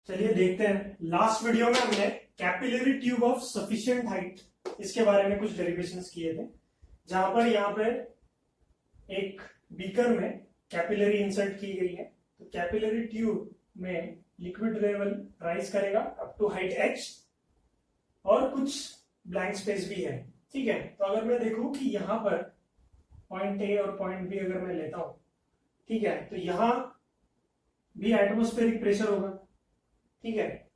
चलिए देखते हैं। लास्ट वीडियो में हमने capillary tube of sufficient height इसके बारे में कुछ डेरिवेशंस किए थे, जहां पर यहाँ पे एक बीकर में कैपिलरी इंसर्ट की गई है। तो कैपिलरी ट्यूब में लिक्विड लेवल राइज करेगा अप टू हाइट h और कुछ ब्लैंक स्पेस भी है। ठीक है, तो अगर मैं देखूं कि यहाँ पर पॉइंट ए और पॉइंट बी अगर मैं लेता हूं, ठीक है, तो यहाँ भी एटमॉस्फेरिक प्रेशर होगा। ठीक है,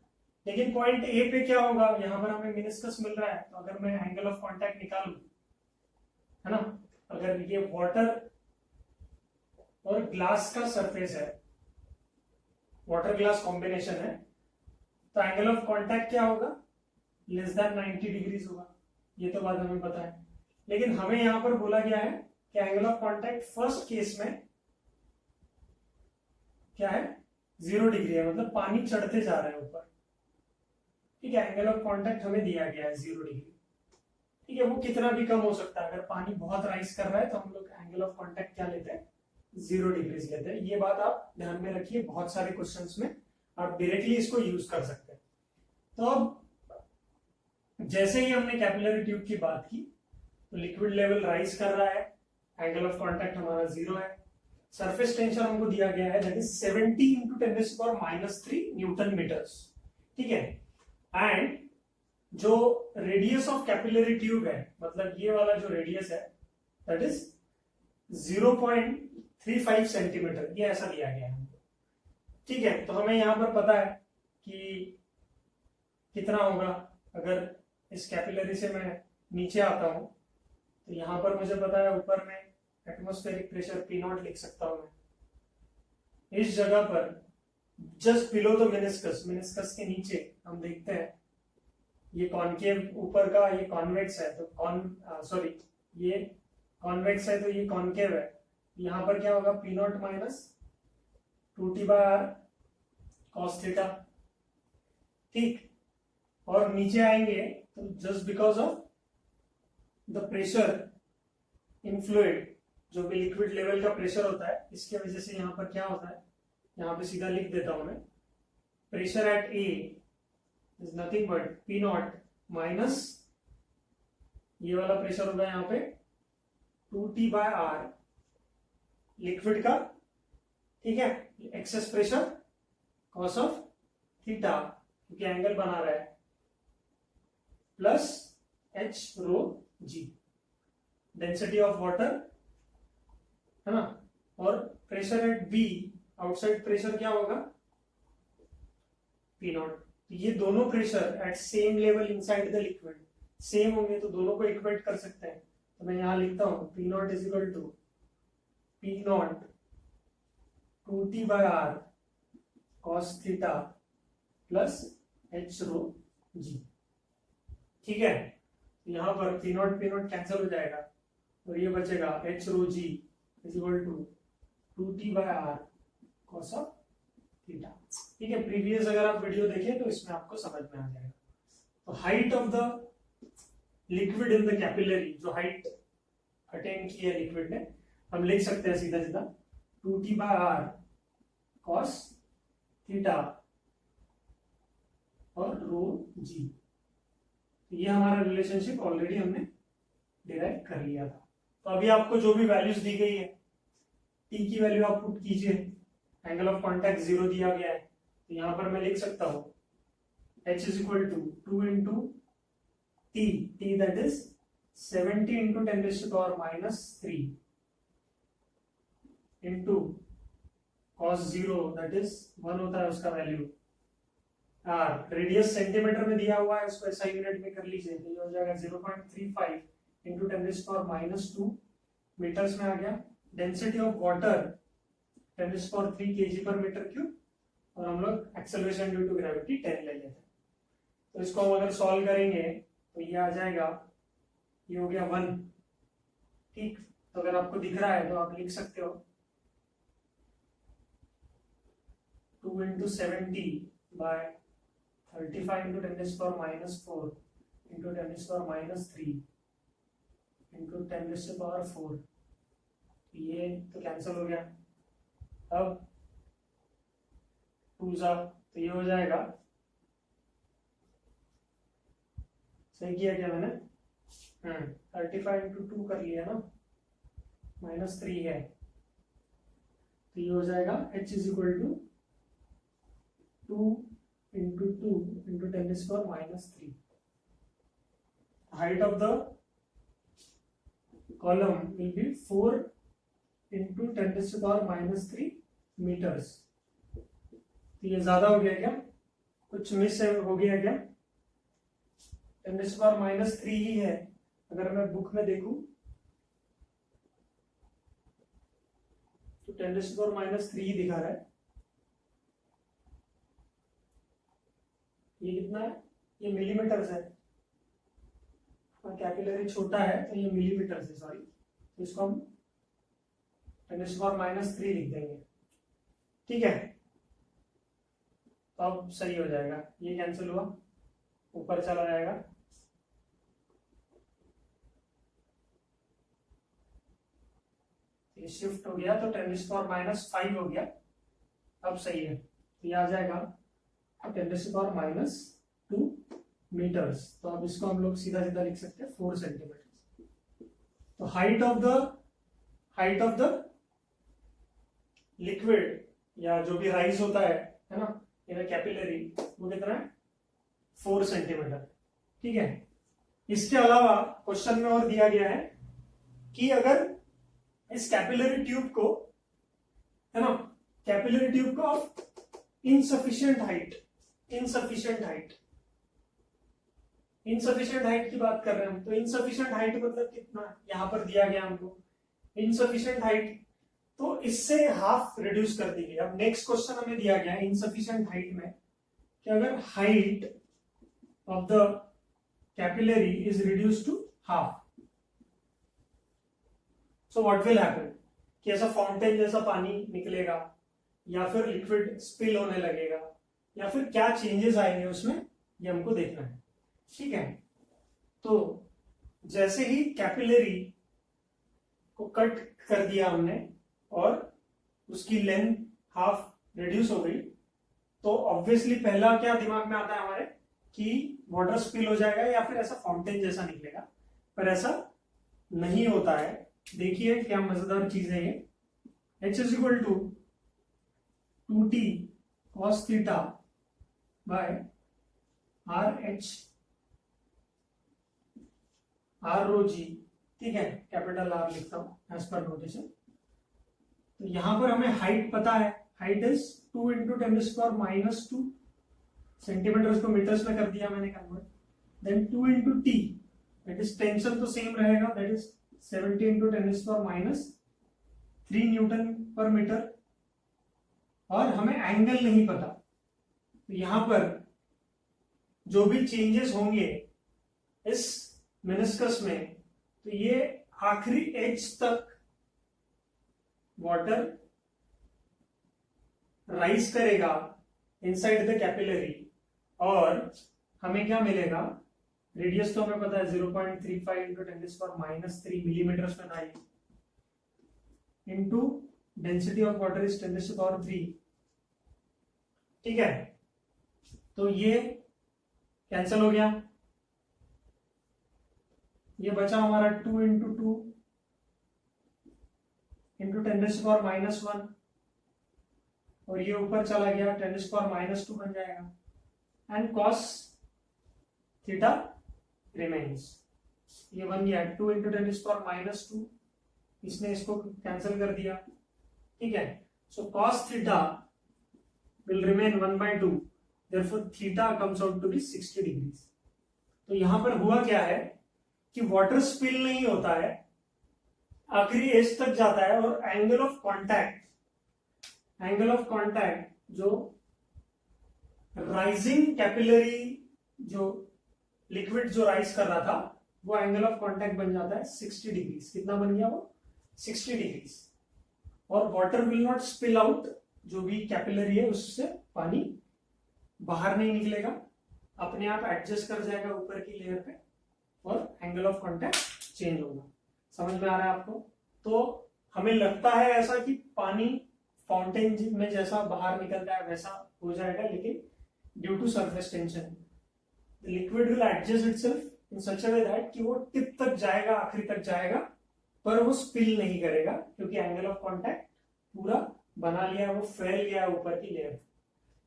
लेकिन पॉइंट ए पे क्या होगा, यहाँ पर हमें मिनिस्कस मिल रहा है। तो अगर मैं एंगल ऑफ कांटेक्ट निकालूं, है ना, अगर ये वाटर और ग्लास का सरफेस है, वाटर ग्लास कॉम्बिनेशन है, तो एंगल ऑफ कांटेक्ट क्या होगा, लेस देन 90 डिग्रीज होगा। ये तो बात हमें पता है, लेकिन हमें यहां पर बोला गया है कि angle of contact first case में क्या है, 0 डिग्री है, मतलब पानी चढ़ते जा रहा है ऊपर। ठीक है, एंगल ऑफ कांटेक्ट हमें दिया गया है 0 डिग्री। ठीक है, वो कितना भी कम हो सकता है। अगर पानी बहुत राइज कर रहा है तो हम लोग एंगल ऑफ कांटेक्ट क्या लेते हैं, 0 डिग्रीज लेते हैं। ये बात आप ध्यान में रखिए, बहुत सारे क्वेश्चंस में आप डायरेक्टली इसको यूज कर सकते हैं। तो अब जैसे ही हमने कैपिलरी ट्यूब की बात की, तो लिक्विड लेवल राइज कर रहा है, एंगल ऑफ कांटेक्ट हमारा 0 है, सरफेस टेंशन हमको दिया गया है that is 70 into 10⁻³ newton meters. ठीक है, एंड जो रेडियस ऑफ कैपिलरी ट्यूब है, मतलब ये वाला जो रेडियस है दैट इज 0.35 सेंटीमीटर, ये ऐसा दिया गया है हमको। ठीक है, तो हमें यहां पर पता है कि कितना होगा। अगर इस कैपिलरी से मैं नीचे आता हूं, तो यहां पर मुझे पता है ऊपर में एटमॉस्फेरिक प्रेशर P0 लिख सकता हूं मैं। इस जगह पर just below the meniscus, meniscus के नीचे हम देखते हैं ये कॉनकेव ऊपर का, ये कॉन्वेक्स है, तो ये कॉन्वेक्स है तो ये कॉनकेव है। यहां पर क्या होगा, P0 minus 2T/r cos theta. ठीक, और नीचे आएंगे तो just because of the pressure in fluid, जो भी लिक्विड लेवल का प्रेशर होता है, इसके वजह से यहाँ पर क्या होता है, यहाँ पे सीधा लिख देता हूं मैं, pressure at A is nothing but P0 minus ये वाला प्रेशर होगा यहाँ पे 2T/r लिक्विड का। ठीक है, excess pressure cos of theta, क्योंकि एंगल बना रहा है, plus h ρg density of water, है ना, और pressure at B, outside pressure क्या होगा, P0। ये दोनों pressure at same level inside the liquid same होंगे, तो दोनों को इक्वेट कर सकते हैं। तो मैं यहां लिखता हूं P0 is equal to P0 2T/r cos theta plus h ρg। ठीक है, यहां पर P0 कैंसिल हो जाएगा और ये बचेगा h ρg is equal to 2T/r cos of theta. ठीक है, प्रीवियस अगर आप वीडियो देखें तो इसमें आपको समझ में आ जाएगा। तो height of the liquid in the capillary, जो हाइट अटेन की है लिक्विड ने, हम लिख सकते हैं सीधा सीधा 2T/r cos थीटा और ρg। ये हमारा रिलेशनशिप ऑलरेडी हमने डिराइव कर लिया था। तो अभी आपको जो भी वैल्यूज दी गई है, टी की वैल्यू आप पुट कीजिए, एंगल ऑफ कांटेक्ट 0 दिया गया है, तो यहां पर मैं लिख सकता हूं h is equal to 2 into T that is 70 into 10⁻³ into cos 0 that is 1 होता है उसका वैल्यू, आर रेडियस सेंटीमीटर में दिया हुआ है, उसको ऐसा यूनिट में कर लीजिए, तो ये हो जाएगा 0.35 इंटू 10⁻² मीटर्स में आ गया। डेंसिटी ऑफ वाटर 10⁻³ kg/m³, और हम लोग एक्सेलरेशन ड्यू टू ग्रेविटी 10 ले लेते हैं। तो इसको हम अगर सॉल्व करेंगे तो ये आ जाएगा, ये हो गया 1। ठीक, तो अगर आपको दिख रहा है तो आप लिख सकते हो 2 इंटू 70/35 इंटू 10⁻⁴ इंटू 10⁻³ इंटू 10⁻⁴। ये तो कैंसिल हो गया। अब 2 जा तो ये हो जाएगा, सही किया क्या मैंने? 35 इंटू 2 कर लिया ना, -3 है, तो ये हो जाएगा h is equal to 2 into 2 into 10⁻³ height of the column will be 4 into 10⁻³ meters. तो ये ज्यादा हो गया क्या? कुछ मिस हो गया क्या? 10⁻³ ही है। अगर मैं बुक में देखूं तो 10⁻³ ही दिखा रहा है। ये कितना है? ये मिलीमीटर है। कैपिलरी छोटा है तो ये मिलीमीटर है, सॉरी, तो इसको हम 10⁻³ लिख देंगे। ठीक है, तो अब सही हो जाएगा, ये कैंसिल हुआ, ऊपर चला जाएगा। ये शिफ्ट हो गया तो 10⁻5 हो गया, अब सही है। तो ये आ जाएगा 10⁻² मीटर्स। तो अब इसको हम लोग सीधा सीधा लिख सकते हैं 4 सेंटीमीटर। तो हाइट ऑफ द लिक्विड या जो भी राइज होता है ना, इन कैपिलरी, वो कितना है? 4 सेंटीमीटर। ठीक है, इसके अलावा क्वेश्चन में और दिया गया है कि अगर इस कैपिलरी ट्यूब को, है ना, कैपिलरी ट्यूब को इनसफिशिएंट हाइट की बात कर रहे हैं हम, तो इनसफिशिएंट हाइट मतलब कितना? यहां पर दिया गया हमको इनसफिशिएंट हाइट, तो इससे हाफ रिड्यूस कर दी गई। अब नेक्स्ट क्वेश्चन हमें दिया गया है इनसफिशिएंट हाइट में कि अगर height of the capillary is reduce to half, so what will happen, कि ऐसा फाउंटेन जैसा पानी निकलेगा या फिर लिक्विड स्पिल होने लगेगा या फिर क्या चेंजेस आएंगे उसमें, ये हमको देखना है। ठीक है, तो जैसे ही कैपिलरी को कट कर दिया हमने और उसकी लेंथ हाफ रिड्यूस हो गई, तो ऑब्वियसली पहला क्या दिमाग में आता है हमारे कि वाटर स्पिल हो जाएगा या फिर ऐसा फाउंटेन जैसा निकलेगा, पर ऐसा नहीं होता है। देखिए क्या मजेदार चीज है ये। h is equal to 2t cos theta by RH r rho g. ठीक है, कैपिटल R लिखता हूं एज पर नोटेशन। तो यहां पर हमें हाइट पता है, हाइट इज 2 इंटू 10⁻² सेंटीमीटर को मीटर्स में कर दिया मैंने convert, then 2 into T, that is tension तो सेम रहेगा, दैट इज 70 इंटू 10⁻³ न्यूटन पर मीटर, और हमें एंगल नहीं पता। तो यहां पर जो भी चेंजेस होंगे इस मेनिस्कस में, तो ये आखिरी एज तक वाटर राइज करेगा इनसाइड द कैपिलरी, और हमें क्या मिलेगा? रेडियस तो हमें पता है 0.35 इंटू 10⁻³ मिलीमीटर में था, into density of water is 10⁻³ ठीक है, तो ये कैंसिल हो गया, ये बचा हमारा 2 इंटू 2 इंटू 10⁻⁻1, और ये ऊपर चला गया 10⁻² बन जाएगा, एंड cos थीटा रिमेन्स। ये बन गया 2 इंटू 10⁻², इसने इसको कैंसिल कर दिया। ठीक है, सो cos theta will remain 1/2, therefore theta comes out to be 60 degrees। तो यहां पर हुआ क्या है कि वाटर स्पिल नहीं होता है, आखिरी एज तक जाता है, और एंगल ऑफ कॉन्टैक्ट जो राइजिंग कैपिलरी, जो लिक्विड जो राइज कर रहा था, वो एंगल ऑफ कॉन्टैक्ट बन जाता है 60 डिग्रीज। कितना बन गया वो? 60 डिग्रीज। और water will not spill out, जो भी कैपिलरी है उससे पानी बाहर नहीं निकलेगा, अपने आप एडजस्ट कर जाएगा ऊपर की लेयर पे, और एंगल ऑफ कॉन्टैक्ट चेंज होगा। समझ में आ रहा है आपको? तो हमें लगता है ऐसा कि पानी फाउंटेन में जैसा बाहर निकलता है वैसा हो जाएगा, लेकिन due to surface tension the liquid will adjust itself in such a way that कि वो टिप तक जाएगा, आखिरी तक जाएगा, पर वो स्पिल नहीं करेगा क्योंकि एंगल ऑफ कांटेक्ट पूरा बना लिया, वो फैल गया ऊपर की लेयर।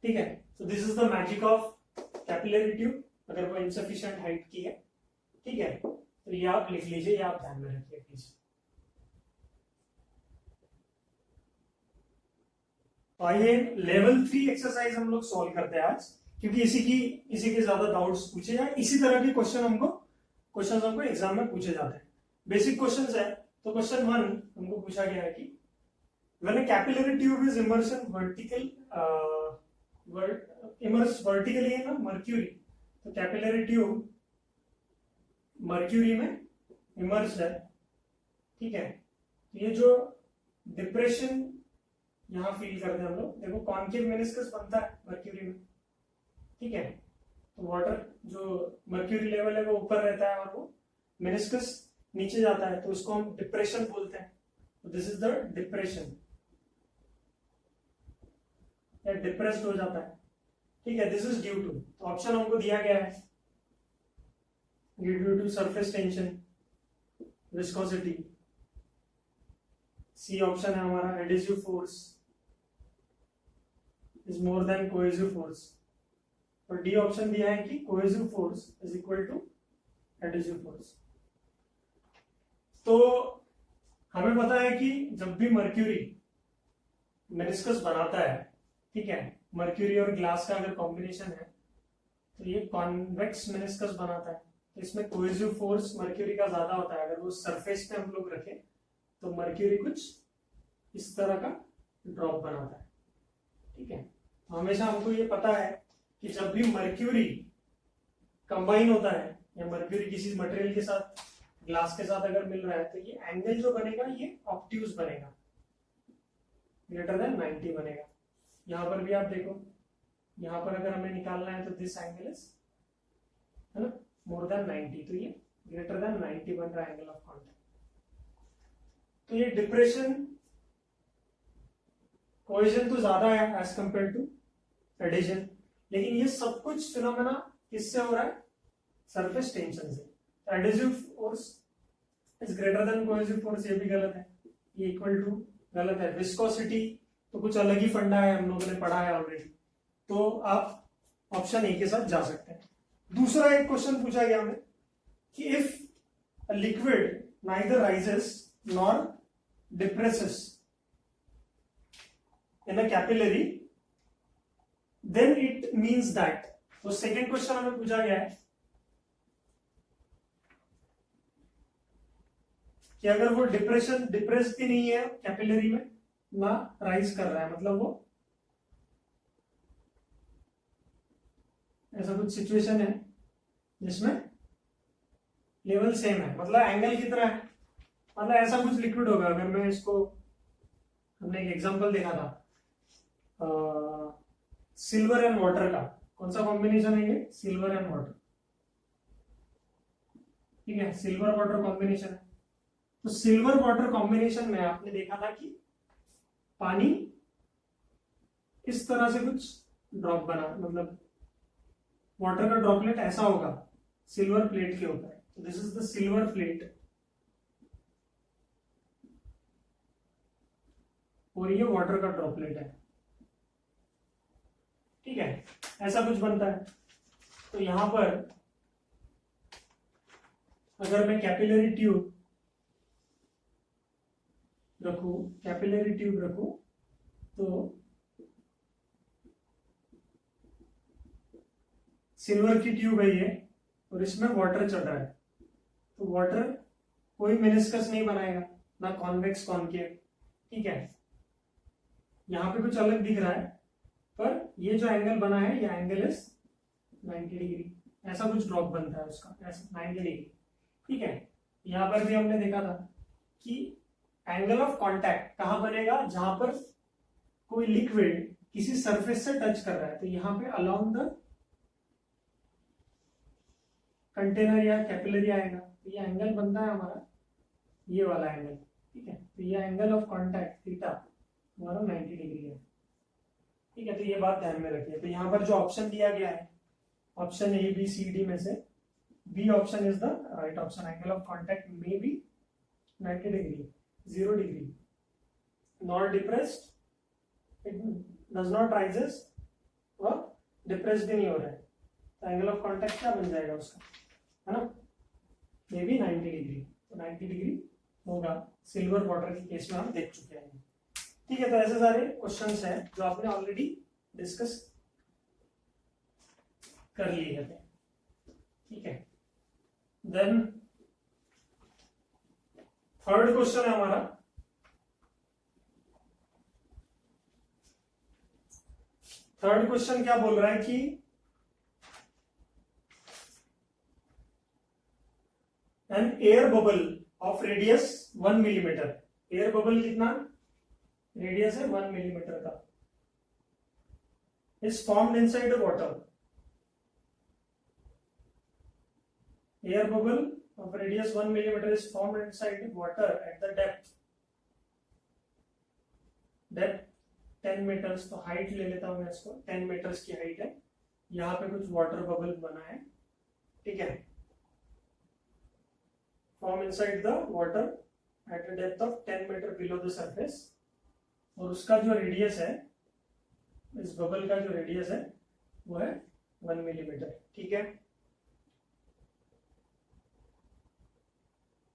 ठीक है, so this is the magic of capillary tube अगर वो इनसफिशिएंट हाइट की है। ठीक है, तो ये आप लिख लीजिए, ये आप ध्यान में रखिए प्लीज। आइए लेवल 3 एक्सरसाइज हम लोग सॉल्व करते हैं आज, क्योंकि इसी के ज्यादा डाउट्स पूछे जाए, इसी तरह के क्वेश्चन हमको एग्जाम में पूछे जाते हैं। बेसिक क्वेश्चंस है। तो क्वेश्चन 1 हमको पूछा गया है कि when a capillary tube is immersed vertically in a mercury, तो कैपिलरी ट्यूब मर्क्यूरी में इमर्स है। ठीक है, तो ये जो डिप्रेशन यहां फील करते हैं हम लोग, देखो कॉन्केव मेनिस्कस बनता है मर्क्यूरी में। ठीक है, तो वाटर जो मर्क्यूरी लेवल है वो ऊपर रहता है और वो मेनिस्कस नीचे जाता है, तो उसको हम डिप्रेशन बोलते हैं। तो दिस इज द डिप्रेशन, या डिप्रेस्ड हो जाता है। ठीक है, दिस इज ड्यू टू, तो ऑप्शन हमको दिया गया है due to surface tension, viscosity. C option है हमारा adhesive force is more than cohesive force, और डी ऑप्शन दिया है कि cohesive force is equal to adhesive force. तो हमें पता है कि जब भी मर्क्यूरी मेनिस्कस बनाता है, ठीक है, मर्क्यूरी और ग्लास का अगर कॉम्बिनेशन है तो ये कॉन्वेक्स मेनिस्कस बनाता है। तो इसमें कोहेसिव फोर्स मर्क्यूरी का ज्यादा होता है। अगर वो सरफेस पे हम लोग रखें तो मर्क्यूरी कुछ इस तरह का ड्रॉप बनाता है। ठीक है, तो हमेशा हमको ये पता है कि जब भी मर्क्यूरी कंबाइन होता है या मर्क्यूरी किसी मटेरियल के साथ, ग्लास के साथ अगर मिल रहा है, तो ये एंगल जो बनेगा ये ऑब्ट्यूज बनेगा, ग्रेटर देन 90 बनेगा। यहां पर भी आप देखो, यहां पर अगर हमें निकालना है तो दिस एंगल इज, है ना, मोर देन 90, तो ये ग्रेटर देन 90 बन रहा है एंगल ऑफ कांटेक्ट। तो ये डिप्रेशन कोहेजन तो ज्यादा है एज कंपेयर टू एडिशन, लेकिन ये सब कुछ फिनोमेना किससे हो रहा है? सरफेस टेंशन से। Adhesive force is greater than cohesive force, ये भी गलत है, ये इक्वल टू गलत है। विस्कोसिटी तो कुछ अलग ही फंडा है, हम लोगों ने पढ़ा है ऑलरेडी, तो आप ऑप्शन ए के साथ जा सकते हैं। दूसरा एक क्वेश्चन पूछा गया हमें कि if a liquid neither rises nor depresses in a capillary then it means that. तो सेकेंड क्वेश्चन हमें पूछा गया है कि अगर वो डिप्रेस भी नहीं है कैपिलरी में, ना राइज कर रहा है, मतलब वो ऐसा कुछ सिचुएशन है जिसमें लेवल सेम है, मतलब एंगल कितना है, मतलब ऐसा कुछ लिक्विड होगा। अगर मैं इसको, हमने एक एग्जांपल देखा था सिल्वर एंड वाटर का, कौन सा कॉम्बिनेशन है ये? Silver and water. ठीक है, सिल्वर वाटर कॉम्बिनेशन है। तो सिल्वर वाटर कॉम्बिनेशन में आपने देखा था कि पानी इस तरह से कुछ ड्रॉप बना, मतलब वाटर का ड्रॉपलेट ऐसा होगा सिल्वर प्लेट के ऊपर। तो this is the silver plate, और ये वाटर का ड्रॉपलेट है। ठीक है, ऐसा कुछ बनता है। तो यहां पर अगर मैं कैपिलरी ट्यूब रखूं तो सिल्वर की ट्यूब है ये, और इसमें वाटर चल रहा है, तो वाटर कोई मेनिस्कस नहीं बनाएगा, ना कॉन्वेक्स कॉनकेव। ठीक है, यहां पे कुछ अलग दिख रहा है, पर ये जो एंगल बना है, ये एंगल इज 90 डिग्री, ऐसा कुछ ड्रॉप बनता है उसका, ऐसा 90 डिग्री। ठीक है, यहां पर भी हमने देखा था कि एंगल ऑफ कांटेक्ट कहां बनेगा? जहां पर कोई लिक्विड किसी सरफेस से टच कर रहा है, तो यहां पे अलोंग द कंटेनर या कैपिलरी आएगा, तो ये एंगल बनता है हमारा ये वाला एंगल। ठीक है, तो ये एंगल ऑफ कांटेक्ट थीटा हमारा 90 डिग्री है। ठीक है, तो ये बात ध्यान में रखिए। तो यहाँ पर जो ऑप्शन दिया गया है, option A B C D में से B option is the right option. Angle of contact में B 90 degree, 0 degree, not depressed, it does not raises और डिप्रेस्ड भी नहीं हो रहा है, तो एंगल ऑफ कॉन्टैक्ट क्या बन जाएगा उसका, है ना, मे बी 90 डिग्री। तो 90 डिग्री होगा, सिल्वर वाटर के केस में हम देख चुके हैं। ठीक है, तो ऐसे सारे क्वेश्चंस हैं जो आपने ऑलरेडी डिस्कस कर लिए थे। ठीक है, देन थर्ड क्वेश्चन है हमारा, थर्ड क्वेश्चन क्या बोल रहा है कि an air bubble of radius 1 millimeter, air bubble कितना रेडियस है 1 मिलीमीटर का, is formed inside water, air bubble of radius 1 millimeter is formed inside water at the depth 10 meters। तो हाइट ले लेता हूं मैं इसको, 10 meters की हाइट है, यहाँ पे कुछ वाटर बबल बना है। ठीक है, form inside the water at a depth of 10 meter below the surface, और उसका जो रेडियस है, इस बबल का जो रेडियस है वो है 1 मिलीमीटर। ठीक है,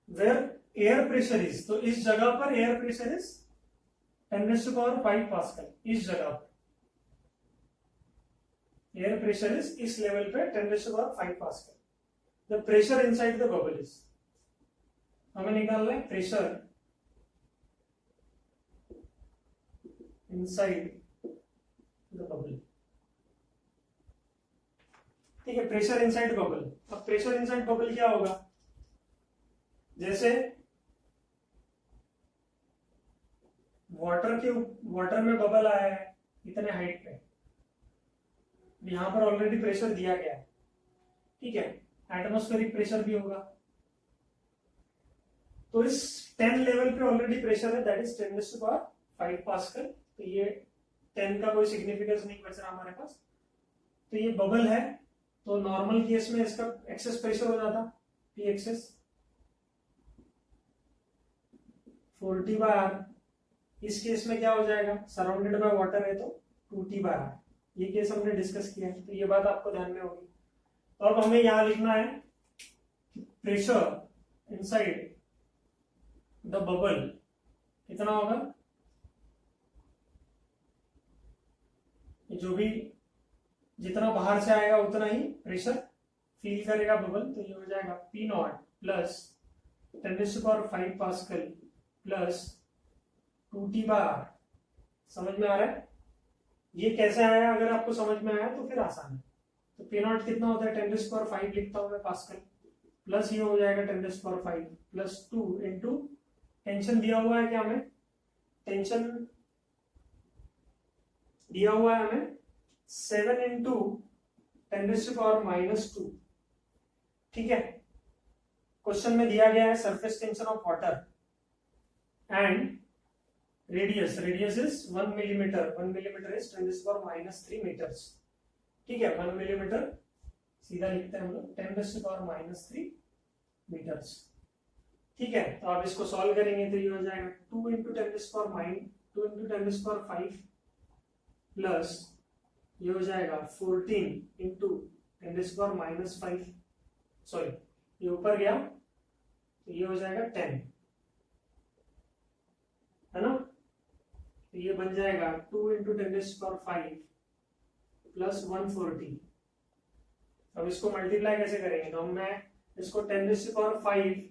where air pressure is, तो इस जगह पर एयर प्रेशर इज 10⁵ पास्कल, इस जगह पर एयर प्रेशर इज इस लेवल पे 10⁵ pascal. The pressure inside the bubble is, हमें निकालना है प्रेशर इनसाइड द बबल। ठीक है, प्रेशर इनसाइड बबल। अब प्रेशर इनसाइड बबल क्या होगा, जैसे वाटर में बबल आया है इतने हाइट पे, यहां पर ऑलरेडी प्रेशर दिया गया है। ठीक है, एटमॉस्फेरिक प्रेशर भी होगा, तो इस 10 लेवल पे ऑलरेडी प्रेशर है, दैट इज 10⁵ पास्कल। तो ये 10 का कोई सिग्निफिकेंस नहीं बच रहा हमारे पास। तो ये बबल है, तो नॉर्मल केस में इसका एक्सेस प्रेशर हो जाता पी एक्सेस 40/r। इस केस में क्या हो जाएगा, सराउंडेड बाय वाटर है तो 2T/r। ये केस हमने डिस्कस किया है, तो ये बात आपको ध्यान में होगी। तो अब हमें यहां लिखना है प्रेशर इनसाइड द बबल कितना होगा, जो भी जितना बाहर से आएगा उतना ही प्रेशर फील करेगा बबल। तो ये हो जाएगा P0 plus 10⁵ pascal plus 2T/r। समझ में आ रहा है ये कैसे आया, अगर आपको समझ में आया तो फिर आसान है। तो P0 कितना होता है, 10⁵ लिखता हूं मैं पास्कल, प्लस ये हो जाएगा 10⁵ प्लस 2 इंटू टेंशन दिया हुआ है, क्या हमें टेंशन दिया हुआ है हमें 7 इंटू 10⁻²। ठीक है, क्वेश्चन में दिया गया है surface tension of water and radius is 1 millimetre, 1 millimetre is 10⁻³ metres. ठीक है, 1 मिलीमीटर सीधा लिखते हैं हम लोग 10⁻³ मीटर्स। ठीक है, तो आप इसको सॉल्व करेंगे तो ये हो जाएगा 2 इंटू 10⁻5 प्लस ये हो जाएगा 14 इंटू 10⁻5, सॉरी ये ऊपर गया तो ये हो जाएगा 10, है ना। तो ये बन जाएगा 2 इंटू 10⁵ प्लस 140। अब इसको मल्टीप्लाई कैसे करेंगे, तो मैं इसको 10⁵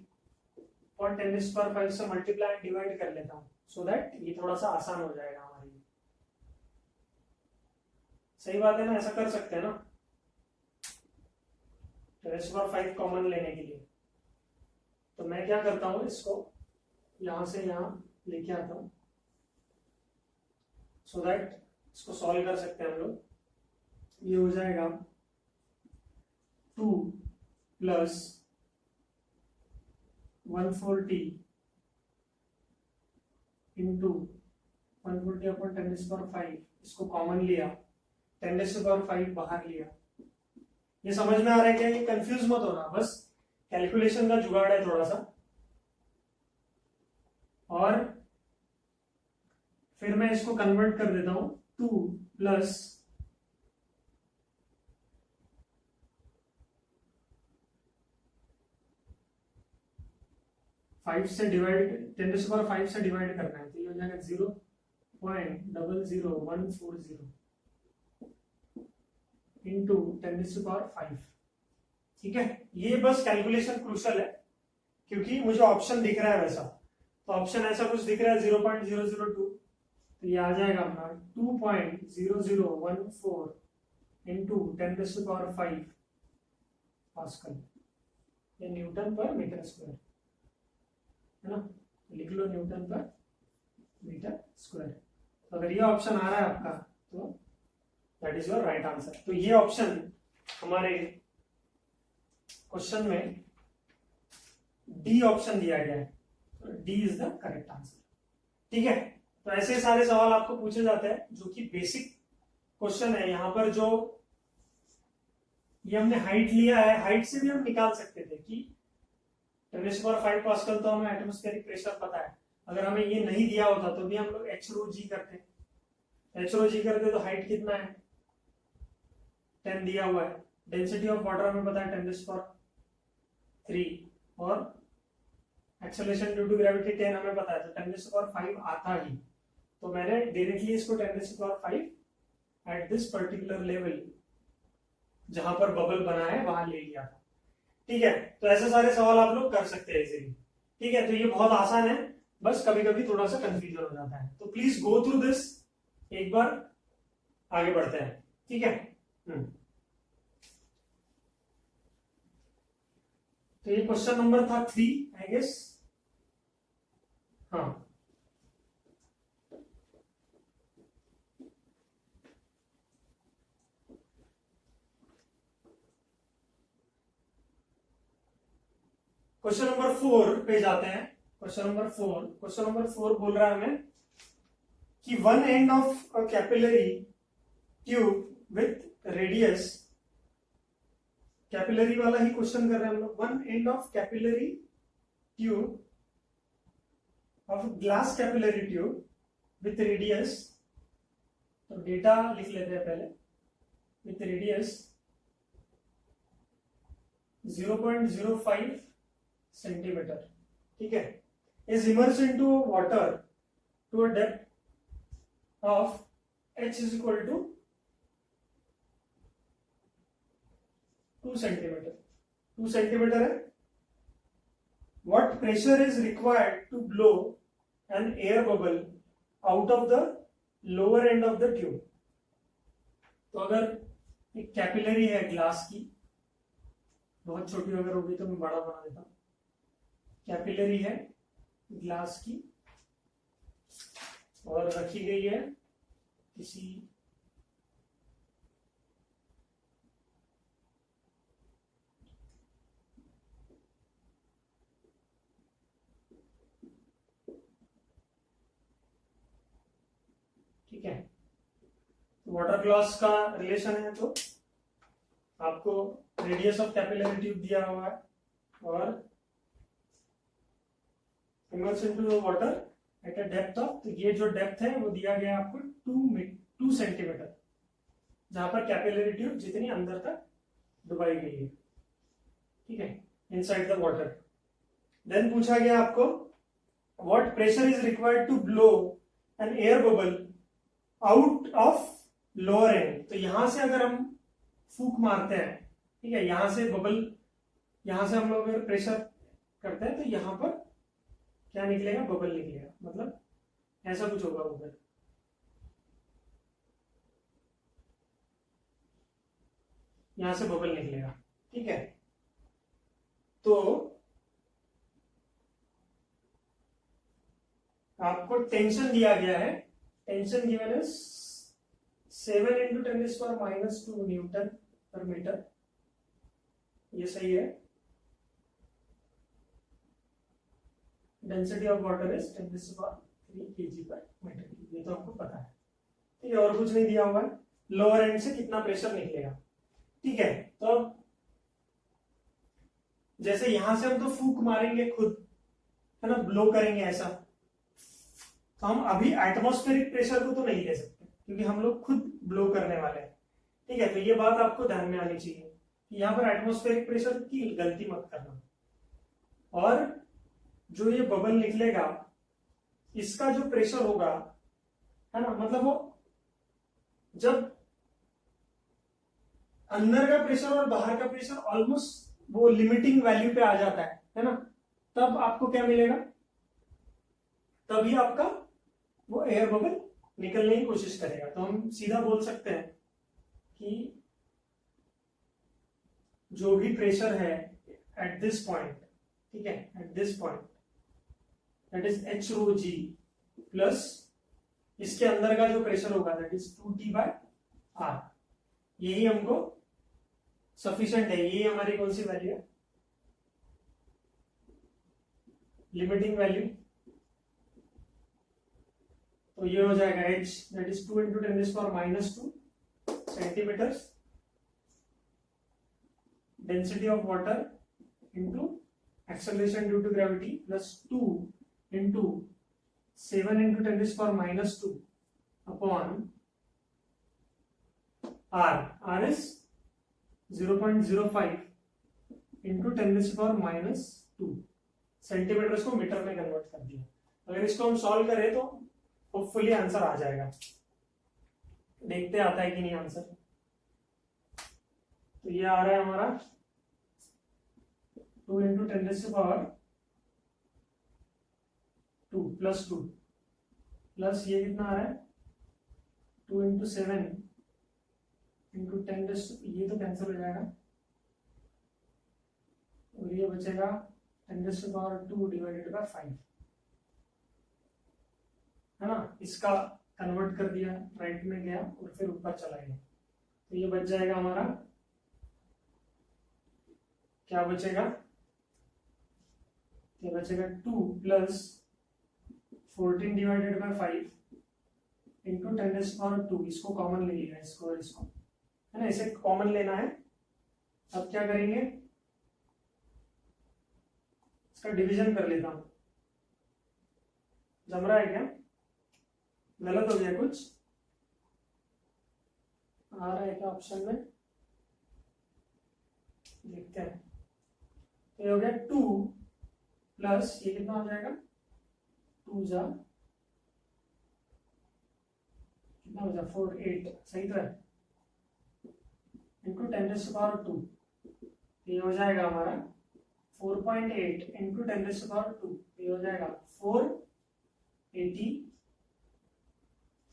और 10⁵ से मल्टीप्लाई डिवाइड कर लेता हूं, सो दैट ये थोड़ा सा आसान हो जाएगा हमारे लिए। सही बात है ना, ऐसा कर सकते हैं ना 10⁵ कॉमन लेने के लिए। तो मैं क्या करता हूं, इसको यहां से यहां लेके आता हूं, सो दैट इसको सॉल्व कर सकते हैं हम लोग। ये हो जाएगा 2 प्लस 140 इंटू 140 अपॉन 10⁵ इसको कॉमन लिया, 10⁵ बाहर लिया। ये समझ में आ रहा है क्या? ये कंफ्यूज मत होना, बस कैलकुलेशन का जुगाड़ है थोड़ा सा। और फिर मैं इसको कन्वर्ट कर देता हूं 2 प्लस 5 से डिवाइड, 10⁵ से डिवाइड करना है, तो ये हो जाएगा 0.00140 इंटू 10⁵। ठीक है, ये बस कैलकुलेशन क्रूशल है क्योंकि मुझे ऑप्शन दिख रहा है वैसा, तो ऑप्शन ऐसा कुछ दिख रहा है 0.002, तो ये आ जाएगा अपना 2.0014 इंटू 10⁵ पास्कल, ये न्यूटन पर मीटर स्क्वायर है ना, लिख लो न्यूटन पर मीटर स्क्वायर। तो अगर ये ऑप्शन आ रहा है आपका तो that is your right answer. तो ये ऑप्शन हमारे क्वेश्चन में डी ऑप्शन दिया गया है, तो D is the correct answer. ठीक है, तो ऐसे सारे सवाल आपको पूछे जाते हैं जो कि बेसिक क्वेश्चन है। यहां पर जो ये हमने हाइट लिया है, हाइट से भी हम निकाल सकते थे कि 10⁵ पास्कल तो हमें एटमॉस्फेरिक प्रेशर पता है, अगर हमें ये नहीं दिया होता तो भी हम लोग h करते, तो हाइट कितना है 10 दिया हुआ है, डेंसिटी ऑफ वाटर हमें पता है 10⁵, और एक्सेलरेशन ड्यू टू ग्रेविटी 10 हमें पता है, तो 10⁵ आता ही, तो मैंने डायरेक्टली इसको 10⁵ एट दिस पर्टिकुलर लेवल जहां पर बबल बना है वहां ले लिया था। ठीक है, तो ऐसे सारे सवाल आप लोग कर सकते हैं इजीली। ठीक है, तो ये बहुत आसान है, बस कभी कभी थोड़ा सा कंफ्यूजन हो जाता है, तो प्लीज गो थ्रू दिस, एक बार आगे बढ़ते हैं। ठीक है, तो ये क्वेश्चन नंबर था 3 आई गेस। हाँ, क्वेश्चन नंबर 4 पे जाते हैं। क्वेश्चन नंबर 4 बोल रहा है हमें कि one end of capillary tube with radius, capillary वाला ही क्वेश्चन कर रहे हैं हम लोग। One end of capillary tube of glass capillary tube with radius, तो डेटा लिख लेते हैं पहले, विथ रेडियस 0.05 सेंटीमीटर। ठीक है, is immersed into water to a depth of h is equal to 2 centimetre. 2 centimetre है। What pressure is required to blow an air bubble out of the lower end of the tube? तो अगर एक capillary है glass की, बहुत छोटी अगर होगी तो मैं बड़ा बना देता हूं, कैपिलरी है ग्लास की और रखी गई है किसी ठीक है, वाटर ग्लास का रिलेशन है, तो आपको रेडियस ऑफ कैपिलरी ट्यूब दिया हुआ है और immerse into the water at a depth of, तो ये जो डेप्थ है वो दिया गया आपको 2 सेंटीमीटर, जहां पर कैपिलरी ट्यूब जितनी अंदर तक डुबाई गई है। ठीक है, इनसाइड द वाटर। देन पूछा गया आपको what pressure is required to blow an air bubble out of lower end, तो यहां से अगर हम फूक मारते हैं, ठीक है, यहां से बबल, यहां से हम लोग अगर प्रेशर करते हैं तो यहां पर क्या निकलेगा, बबल निकलेगा, मतलब ऐसा कुछ होगा उधर। यहां से बबल निकलेगा। ठीक है, तो आपको टेंशन दिया गया है, tension given is 7 into 10⁻² Newton पर मीटर, ये सही है। Density of water is 10⁻³ kg/m3, ये तो हमको पता है। ठीक है, और कुछ नहीं दिया हुआ है। लोअर एंड से कितना प्रेशर निकलेगा। ठीक है, तो जैसे यहां से हम तो फूंक मारेंगे खुद, है ना, ब्लो करेंगे ऐसा, तो हम अभी एटमॉस्फेरिक प्रेशर को तो नहीं ले सकते क्योंकि हम लोग खुद ब्लो करने वाले हैं। ठीक है, तो ये बात आपको ध्यान में आनी चाहिए कि यहाँ पर एटमॉस्फेरिक प्रेशर की गलती मत करना। और जो ये बबल निकलेगा इसका जो प्रेशर होगा, है ना, मतलब वो जब अंदर का प्रेशर और बाहर का प्रेशर ऑलमोस्ट वो लिमिटिंग वैल्यू पे आ जाता है ना, तब आपको क्या मिलेगा, तभी आपका वो एयर बबल निकलने की कोशिश करेगा। तो हम सीधा बोल सकते हैं कि जो भी प्रेशर है एट दिस पॉइंट, ठीक है, at this point that is h rho g plus इसके अंदर का जो प्रेशर होगा दैट इज 2T/R, यही हमको सफिशिएंट है। यही हमारी कौन सी वैल्यू है, लिमिटिंग वैल्यू। तो ये हो जाएगा h that is 2 × 10⁻⁻² centimetres, density of water into acceleration due to gravity plus 2 × 7 × 10⁻² upon r, r is 0.05 × 10⁻² centimetres को मीटर में कन्वर्ट कर दिया। अगर इसको हम सॉल्व करें तो होपफुली आंसर आ जाएगा। देखते आता है कि नहीं आंसर। तो ये आ रहा है हमारा 2 × 10⁻² प्लस 2 प्लस ये कितना आ रहा है 2 × 7 × 10, ये तो कैंसिल हो जाएगा और ये बचेगा 10⁻² / 5, है ना। इसका कन्वर्ट कर दिया, राइट में गया और फिर ऊपर चला गया। तो ये बच जाएगा हमारा, क्या बचेगा, ये बचेगा 2 + 14/5 × 10⁻²। इसको कॉमन ले लिया, इसको और इसको, है ना, इसे कॉमन लेना है। अब क्या करेंगे, इसका डिवीजन कर लेता हूं। जम रहा है क्या, गलत हो गया कुछ, आ रहा है क्या ऑप्शन में, देखते हैं। तो ये हो गया 2 प्लस ये कितना हो जाएगा 2 जा कितना हो जाएगा 4 8, सही तो है, इंटू 10⁻²। ये हो जाएगा हमारा 4.8 × 10⁻²। ये हो जाएगा 480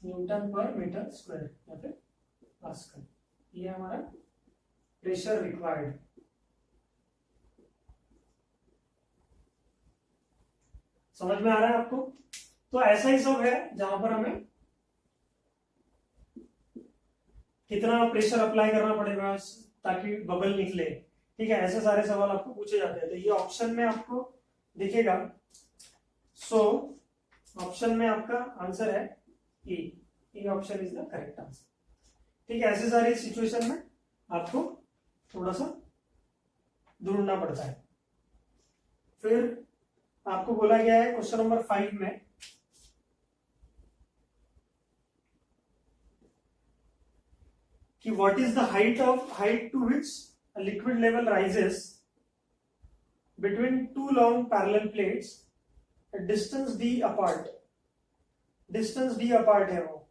Nm/m² या फिर पास्कल। ये हमारा प्रेशर रिक्वायर्ड। समझ में आ रहा है आपको। तो ऐसा ही सब है जहां पर हमें कितना प्रेशर अप्लाई करना पड़ेगा ताकि बबल निकले। ठीक है, ऐसे सारे सवाल आपको पूछे जाते हैं। तो ये ऑप्शन में आपको दिखेगा। सो ऑप्शन में आपका आंसर है A option is the correct answer. ठीक है, ऐसे सारी सिचुएशन में आपको थोड़ा सा ढूंढना पड़ता है। फिर आपको बोला गया है क्वेश्चन नंबर 5 में कि what is the height to which a liquid level rises between two long parallel plates at distance d apart है वो,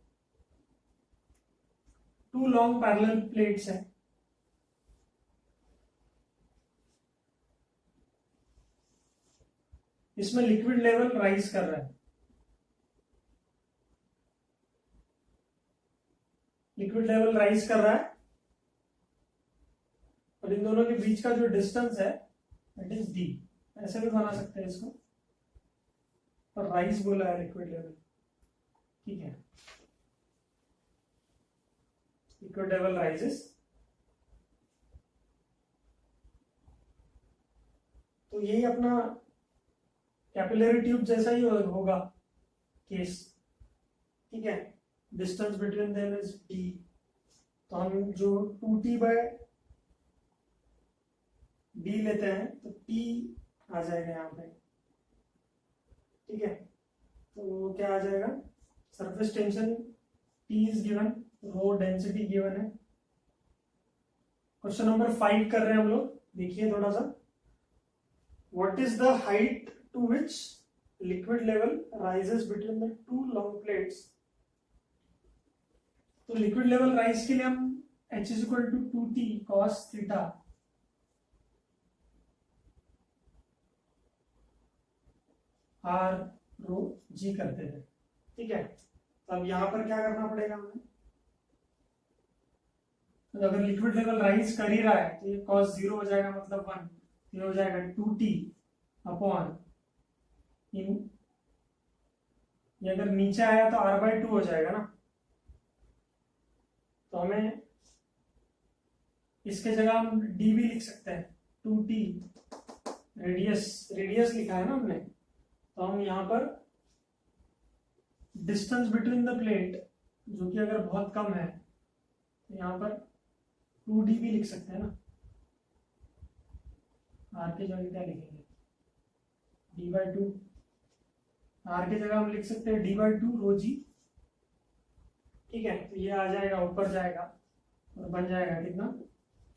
two long parallel plates है। इसमें लिक्विड लेवल राइज कर रहा है, लिक्विड लेवल राइज कर रहा है और इन दोनों के बीच का जो डिस्टेंस है दैट इज डी। ऐसे भी बना सकते हैं इसको, पर राइज बोला है लिक्विड लेवल। ठीक है, लिक्विड लेवल राइजेस। तो यही अपना कैपिलरी ट्यूब जैसा ही होगा। केस, ठीक है, distance between them is d, तो हम जो 2t बाय d लेते हैं तो t आ जाएगा यहाँ पे, ठीक है। तो क्या आ जाएगा, surface tension T is given, rho density given है। क्वेश्चन नंबर 5 कर रहे हैं हम लोग, देखिए थोड़ा सा, what is the height to which liquid level rises between the two long plates. तो लिक्विड लेवल राइज के लिए हम h is equal to 2t cos theta r rho g करते थे, ठीक है। तो अब यहां पर क्या करना पड़ेगा हमें, तो अगर लिक्विड लेवल राइज कर ही रहा है तो ये cos 0 हो जाएगा, मतलब 1, ये हो जाएगा 2t अपॉन इन, ये अगर नीचे आया तो r/2 हो जाएगा ना। तो हमें इसके जगह हम d भी लिख सकते हैं, 2t रेडियस लिखा है ना हमने, तो हम यहाँ पर डिस्टेंस बिटवीन द प्लेट जो कि अगर बहुत कम है तो यहाँ पर 2d भी लिख सकते हैं ना, r के जगह क्या लिखेंगे, d/2, r के जगह हम लिख सकते हैं d/2 रो जी, ठीक है। तो ये आ जाएगा, ऊपर जाएगा और बन जाएगा कितना,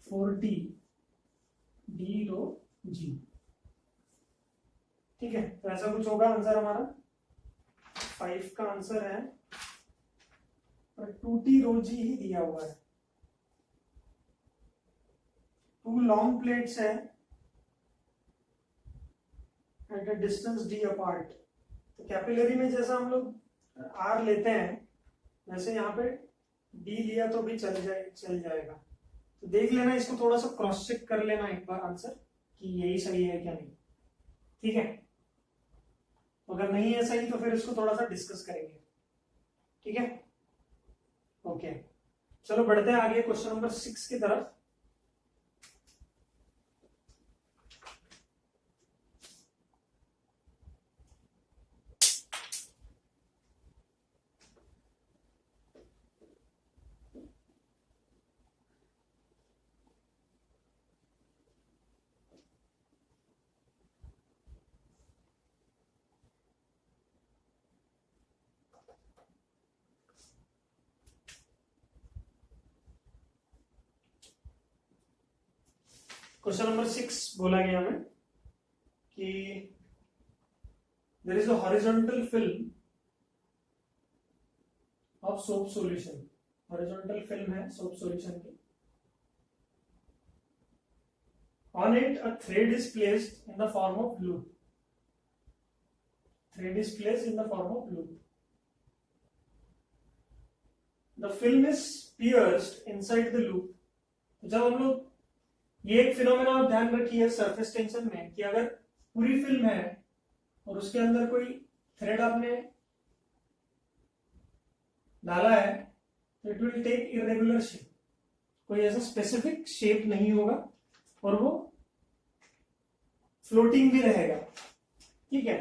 4t d रो जी, ठीक है। तो ऐसा कुछ होगा आंसर हमारा, 5 का आंसर है, और 2t रो जी ही दिया हुआ है। टू लॉन्ग प्लेट्स है at a distance d apart. तो कैपिलरी में जैसा हम लोग r लेते हैं वैसे यहाँ पे d लिया तो भी चल जाएगा। तो देख लेना, इसको थोड़ा सा क्रॉस चेक कर लेना एक बार आंसर कि यही सही है क्या नहीं, ठीक है। अगर नहीं है सही तो फिर इसको थोड़ा सा डिस्कस करेंगे, ठीक है। ओके, चलो बढ़ते हैं आगे क्वेश्चन नंबर 6 की तरफ। क्वेश्चन नंबर 6 बोला गया हमें कि there is a horizontal film of soap solution, horizontal film है सोप सॉल्यूशन की, on it a thread is placed in the form of loop, thread is placed in the form of loop, the film is pierced inside the loop। तो जब हम लोग, ये एक phenomena आप ध्यान रखिए सरफेस टेंशन में कि अगर पूरी फिल्म है और उसके अंदर कोई थ्रेड आपने डाला है तो it will take irregular shape, कोई ऐसा स्पेसिफिक शेप नहीं होगा और वो फ्लोटिंग भी रहेगा, ठीक है।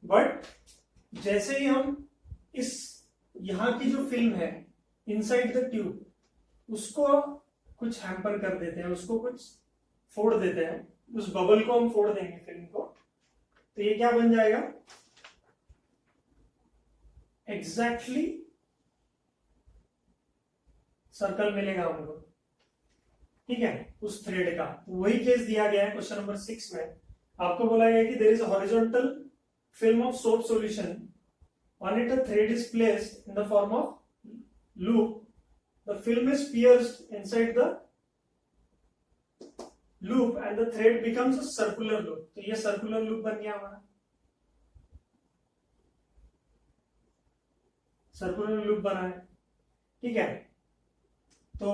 बट जैसे ही हम इस यहां की जो फिल्म है इनसाइड द ट्यूब, उसको कुछ हैम्पर कर देते हैं, उसको कुछ फोड़ देते हैं, उस बबल को हम फोड़ देंगे फिल्म को, तो ये क्या बन जाएगा, एग्जैक्टली सर्कल मिलेगा हमको, ठीक है, उस थ्रेड का। वही केस दिया गया है क्वेश्चन नंबर 6 में। आपको बोला गया कि there is a horizontal film of soap solution, on it a thread is placed in the form of loop, the film is pierced inside the loop and the thread becomes a circular loop। तो ये circular loop बन गया हमारा, circular loop बना है, ठीक है। तो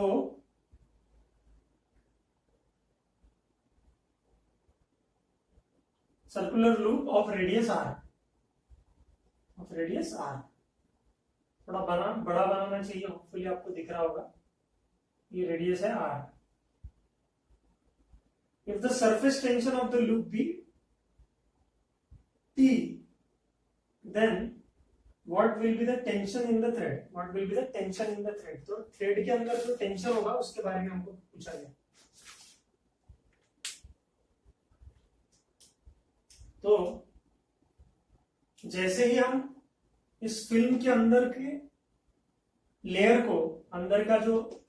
circular loop of radius r, of radius r, थोड़ा बड़ा बनाना चाहिए, होपफुली आपको दिख रहा होगा, ये रेडियस है r। If the surface tension of the loop be T, then what will be the tension in the thread, what will be the tension in the thread. तो थ्रेड के अंदर जो टेंशन होगा उसके बारे में हमको पूछा गया। तो जैसे ही हम इस फिल्म के अंदर के लेयर को, अंदर का जो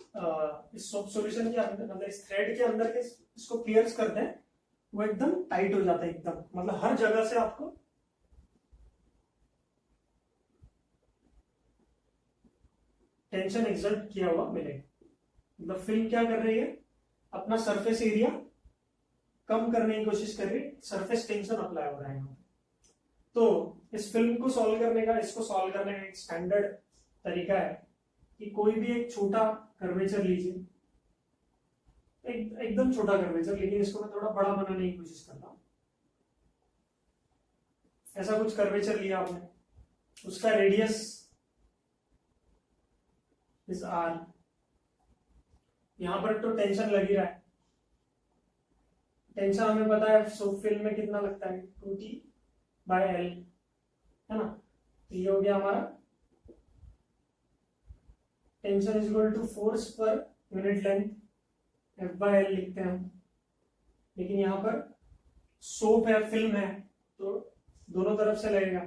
इस सोप सॉल्यूशन के अंदर, मतलब इस थ्रेड के अंदर के इसको पियर्स करते हैं, वो एकदम टाइट हो जाता है एकदम, मतलब हर जगह से आपको टेंशन एक्सर्ट किया हुआ मिलेगा। मतलब फिल्म क्या कर रही है, अपना सरफेस एरिया कम करने की कोशिश कर रही है, सरफेस टेंशन अप्लाई हो रहा है यहाँ पे। तो इस फिल्म को सॉल्व करने का, इसको सॉल्व करने का एक स्टैंडर्ड तरीका है कि कोई भी एक छोटा कर्वेचर लीजिए, एकदम छोटा कर्वेचर, लेकिन इसको मैं थोड़ा बड़ा बनाने की कोशिश करता हूं। ऐसा कुछ कर्वेचर लिया आपने, उसका रेडियस इस आर, यहां पर तो टेंशन लग ही रहा है, टेंशन हमें पता है सोप फिल्म में कितना लगता है, 2T/L, है ना। तो ये हो गया हमारा tension is equal to force पर यूनिट लेंथ, F/L लिखते हैं हम। लेकिन यहां पर सोप है, फिल्म है, तो दोनों तरफ से लगेगा,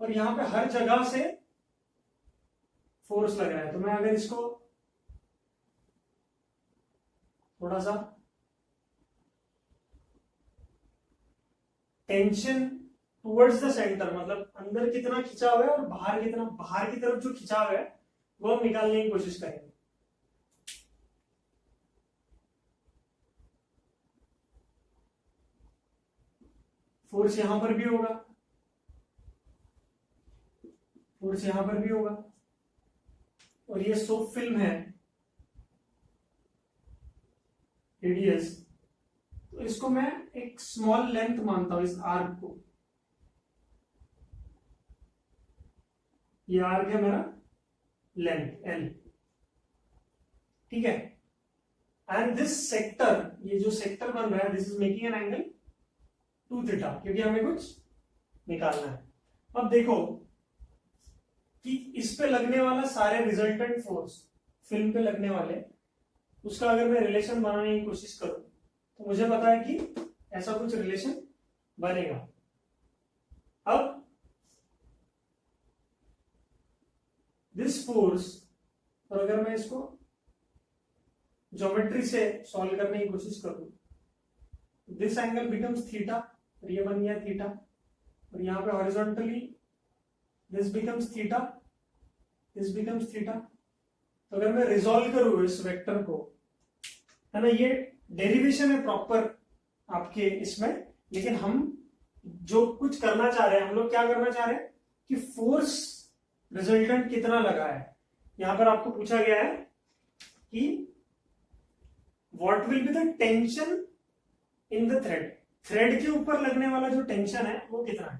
और यहां पे हर जगह से फोर्स लग रहा है। तो मैं अगर इसको थोड़ा सा टेंशन टुवर्ड्स द सेंटर, मतलब अंदर कितना खिंचाव है और बाहर कितना, बाहर की तरफ जो खिंचाव है वो हम निकालने की कोशिश करेंगे। फोर्स यहां पर भी होगा, फोर्स यहां पर भी होगा, और ये सोप फिल्म है, रेडियस, तो इसको मैं एक स्मॉल लेंथ मानता हूं, इस आर्क को। ये आर्क है मेरा लेंथ L, ठीक है। एंड दिस सेक्टर, ये जो सेक्टर बन रहा है, this is making an angle 2θ, क्योंकि हमें कुछ निकालना है। अब देखो कि इस पे लगने वाला सारे रिजल्टेंट फोर्स, फिल्म पे लगने वाले, उसका अगर मैं रिलेशन बनाने की कोशिश करूं तो मुझे पता है कि ऐसा कुछ रिलेशन बनेगा। अब दिस फोर्स, और अगर मैं इसको ज्योमेट्री से सॉल्व करने की कोशिश करूं, दिस एंगल बिकम्स थीटा, और ये बन गया थीटा, और यहां पे horizontally this becomes theta, this becomes theta. तो अगर मैं रिजॉल्व करूं इस वेक्टर को, है ना, ये डेरिवेशन है प्रॉपर आपके इसमें, लेकिन हम जो कुछ करना चाह रहे हैं, हम लोग क्या करना चाह रहे हैं कि फोर्स रिजल्टेंट कितना लगा है। यहां पर आपको पूछा गया है कि what will be the tension in the thread, thread के ऊपर लगने वाला जो टेंशन है वो कितना है।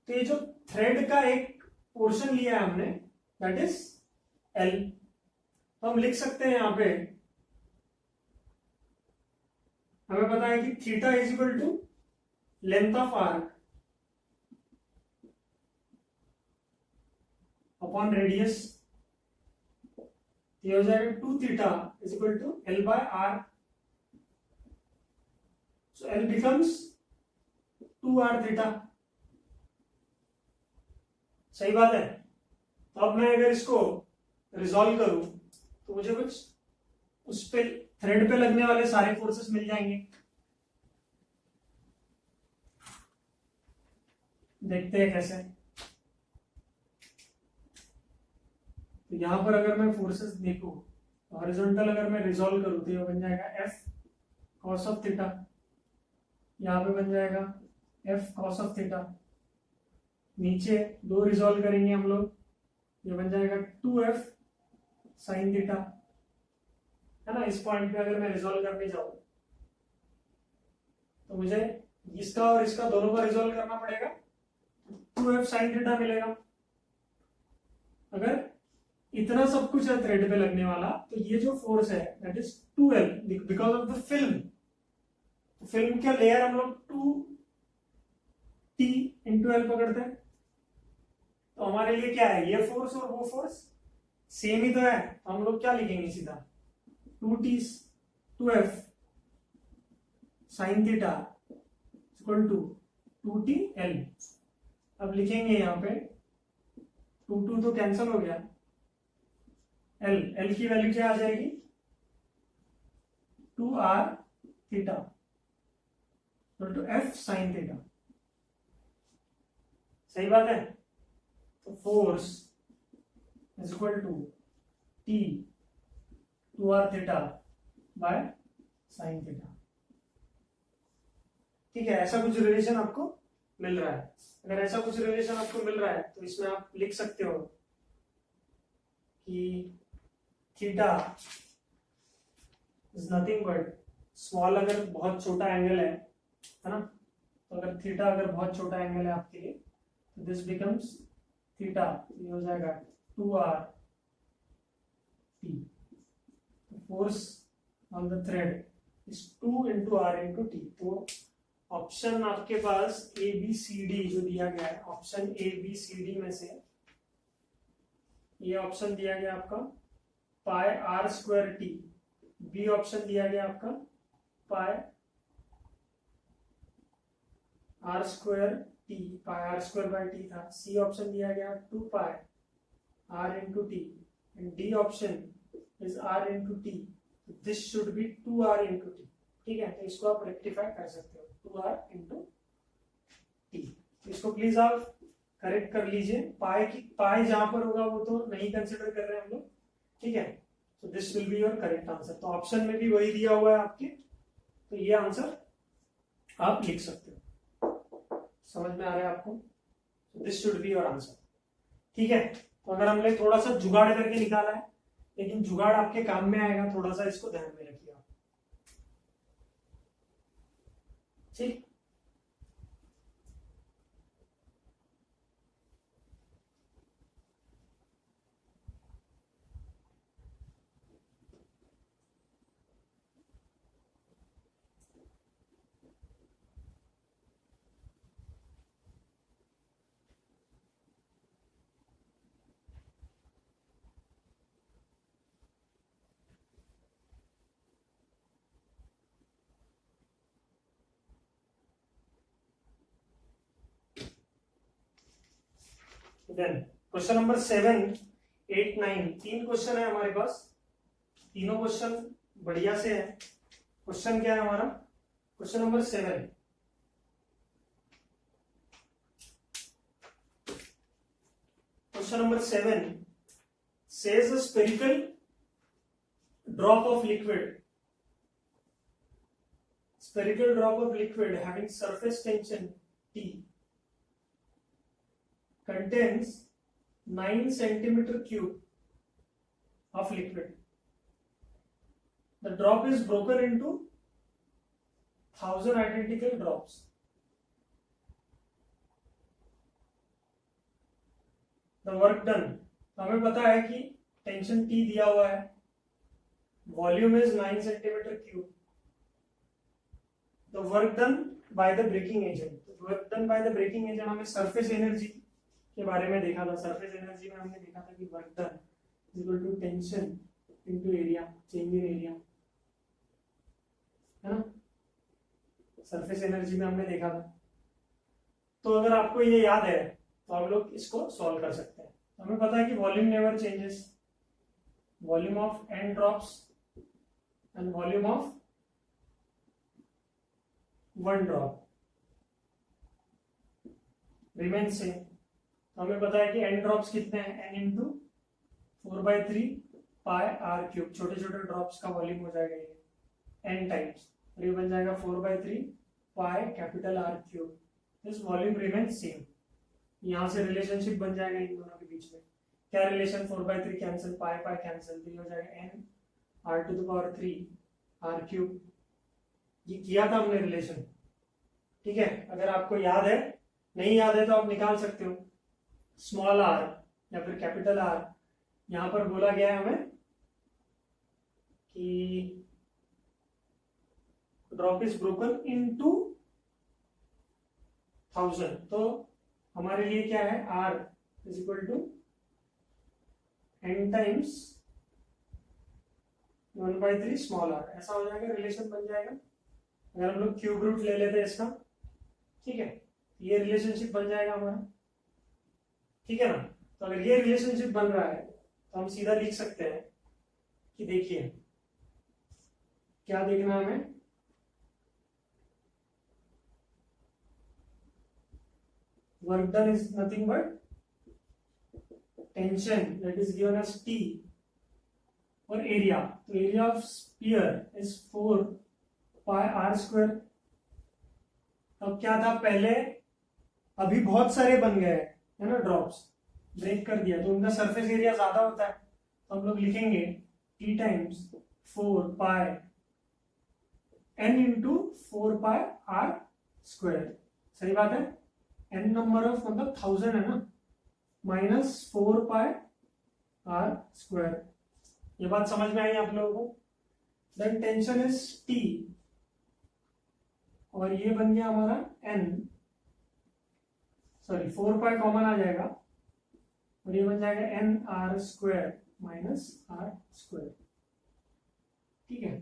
तो ये जो थ्रेड का एक पोर्शन लिया है हमने, दैट इज L। तो हम लिख सकते हैं यहां पे, हमें पता है कि theta is equal to length of arc upon radius, ये हो जाएगा 2θ is equal to L/R। So L becomes 2Rθ। सही बात है। तो अब मैं अगर इसको रिजॉल्व करूं तो मुझे कुछ उस पे थ्रेड पे लगने वाले सारे फोर्सेस मिल जाएंगे। देखते हैं कैसे। तो यहां पर अगर मैं फोर्सेस देखूं तो हॉरिजॉन्टल अगर मैं रिजॉल्व करूं तो ये बन जाएगा F cos ऑफ थीटा, यहां पे बन जाएगा F cos ऑफ थीटा, नीचे दो रिजॉल्व करेंगे हम लोग, ये बन जाएगा 2F sin थीटा, है ना। इस पॉइंट पे अगर मैं रिजॉल्व करने जाऊं तो मुझे इसका और इसका दोनों का रिजॉल्व करना पड़ेगा, 2F sin थीटा मिलेगा। अगर इतना सब कुछ है थ्रेड पे लगने वाला, तो ये जो फोर्स है that is 2L because of the film. तो फिल्म का लेयर हम लोग 2T into L पकड़ते हैं, तो हमारे लिए क्या है, ये फोर्स और वो फोर्स सेम ही तो है, तो हम लोग क्या लिखेंगे सीधा 2t 2f sine theta equal to 2t l। अब लिखेंगे यहाँ पे 2 तो कैंसिल हो गया, l की वैल्यू क्या आ जाएगी 2r theta equal to f sine theta. सही बात है। तो force is equal to t 2r theta by sine theta. ठीक है, ऐसा कुछ रिलेशन आपको मिल रहा है। अगर ऐसा कुछ रिलेशन आपको मिल रहा है तो इसमें आप लिख सकते हो कि theta is nothing but small, अगर बहुत छोटा एंगल है ना, तो अगर थीटा अगर बहुत छोटा एंगल है आपके लिए तो दिस बिकम्स थीटा, ये हो जाएगा 2r t। Force on the thread is 2 into r into t। तो ऑप्शन आपके पास ए बी सी डी जो दिया गया है, option A B C D में से ये ऑप्शन दिया गया आपका pi are square t, B option दिया गया आपका pi are square t, pi are square by t था, सी ऑप्शन दिया गया 2 pi r into t, and D option is r into t. This should be 2r into t. ठीक है, तो इसको आप रेक्टिफाई कर सकते हो 2r इंटू टी। इसको प्लीज आप करेक्ट कर लीजिए, पाई जहां पर होगा वो तो नहीं कंसिडर कर रहे हैं हम लोग। ठीक है, तो this will be your correct answer. तो ऑप्शन में भी वही दिया हुआ है आपके, तो ये आंसर आप लिख सकते हो। समझ में आ रहा है आपको? This should be your answer. ठीक है, तो अगर हमने थोड़ा सा जुगाड़ करके निकाला है, लेकिन जुगाड़ आपके काम में आएगा, थोड़ा सा इसको ध्यान में रखिए आप। ठीक, देन क्वेश्चन नंबर 7, 8, 9 तीन क्वेश्चन है हमारे पास। तीनों क्वेश्चन बढ़िया से है। क्वेश्चन क्या है हमारा, question number 7, question number 7 says a spherical drop of liquid having surface tension T contains 9 centimeter cube of liquid. The drop is broken into 1000 identical drops. The work done, तो हमें पता है कि टेंशन T दिया हुआ है, volume is 9 centimetre cube. The work done by the breaking agent, work done by the breaking agent, हमें surface energy के बारे में देखा था। सरफेस एनर्जी में हमने देखा था कि work done is equal to tension into area, change in area, है ना। सरफेस एनर्जी में हमने देखा था। तो अगर आपको ये याद है तो आप लोग इसको सॉल्व कर सकते हैं। हमें पता है कि volume never changes, volume of n drops and volume of 1 drop remain same. हमें पता है कि n ड्रॉप्स कितने हैं, n into 4/3 pi R cube. छोटे छोटे ड्रॉप्स का वॉल्यूम हो जाएगा ये n टाइम्स, और ये बन जाएगा 4/3 pi capital R cube. This volume remain same. यहां से रिलेशनशिप बन जाएगा इन दोनों के बीच में। क्या रिलेशन, 4/3 कैंसिल, पाई पाई कैंसिल, तो ये हो जाएगा n r⁻³ आर क्यूब। ये किया था हमने रिलेशन। ठीक है, अगर आपको याद है, नहीं याद है तो आप निकाल सकते हो। स्मॉल आर या फिर कैपिटल आर, यहां पर बोला गया है हमें कि ड्रॉप इज ब्रोकन इनटू 1000। तो हमारे लिए क्या है, R is equal to n times 1/3 small R. ऐसा हो जाएगा, रिलेशन बन जाएगा। अगर हम लोग क्यूब रूट ले लेते हैं इसका, ठीक है, ये रिलेशनशिप बन जाएगा हमारा, ठीक है ना। तो अगर ये रिलेशनशिप बन रहा है तो हम सीधा लिख सकते हैं कि देखिए क्या देखना है हमें, work done is nothing but tension that is given as T और एरिया। तो area of sphere is 4 pi are square. अब क्या था पहले, अभी बहुत सारे बन गए है ना ड्रॉप्स, ब्रेक कर दिया तो उनका सरफेस एरिया ज्यादा होता है। तो हम लोग लिखेंगे T times 4 pi n into 4 pi are square. सही बात है, n नंबर ऑफ मतलब 1000 है ना, माइनस 4 पाई आर स्क्वायर। ये बात समझ में आई आप लोगों को। देन टेंशन इज T और ये बन गया हमारा n, सॉरी 4 पाई कॉमन आ जाएगा और ये बन जाएगा n R square minus R square, ठीक है।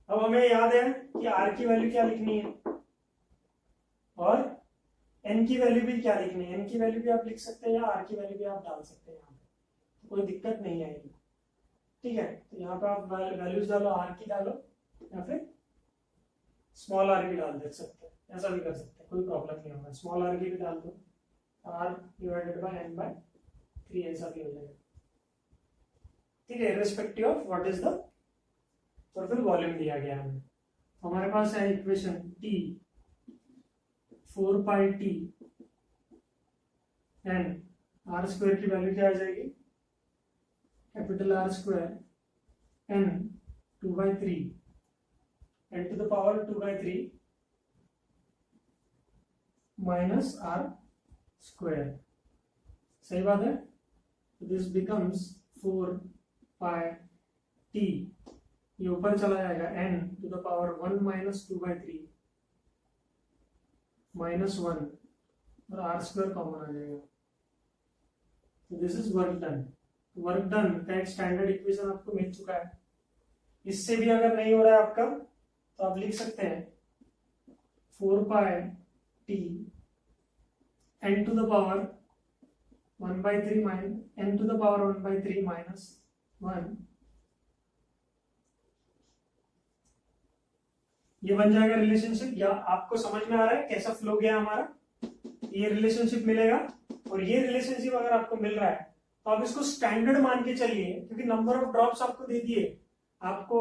अब हमें याद है कि r की वैल्यू क्या लिखनी है और n की वैल्यू भी क्या लिखनी है। n की वैल्यू भी आप लिख सकते हैं या r की वैल्यू भी आप डाल सकते हैं यहाँ पे, तो कोई दिक्कत नहीं आएगी, ठीक है। तो यहाँ पे आप वैल्यूज डालो, r की डालो या फिर स्मॉल r की डाल दे सकते हैं, ऐसा भी कर सकते हैं, कोई प्रॉब्लम नहीं होगा। स्मॉल r की भी डाल दो, r डिवाइडेड बाय n/3 ऐसा भी हो जाएगा, ठीक है, irrespective of what is the और फिर वॉल्यूम दिया गया है हमें। हमारे पास है इक्वेशन T 4 पाई T एंड r स्क्वायर की वैल्यू क्या आ जाएगी, capital R square n 2/3 n to the power 2/3 minus r square. सही बात है। दिस बिकम्स 4 पाई T, ये ऊपर चला जाएगा n to the power 1 minus 2/3 minus 1 और r स्क्वायर कॉमन आ जाएगा। तो this is work done. Work done का एक स्टैंडर्ड इक्वेशन आपको मिल चुका है। इससे भी अगर नहीं हो रहा है आपका तो आप लिख सकते हैं 4 pi T n to the power 1/3 minus n to the power 1/3 minus 1, ये बन जाएगा रिलेशनशिप। या आपको समझ में आ रहा है कैसा फ्लो गया हमारा, ये रिलेशनशिप मिलेगा और ये रिलेशनशिप अगर आपको मिल रहा है तो आप इसको स्टैंडर्ड मान के चलिए, क्योंकि नंबर ऑफ ड्रॉप्स आपको दे दिए, आपको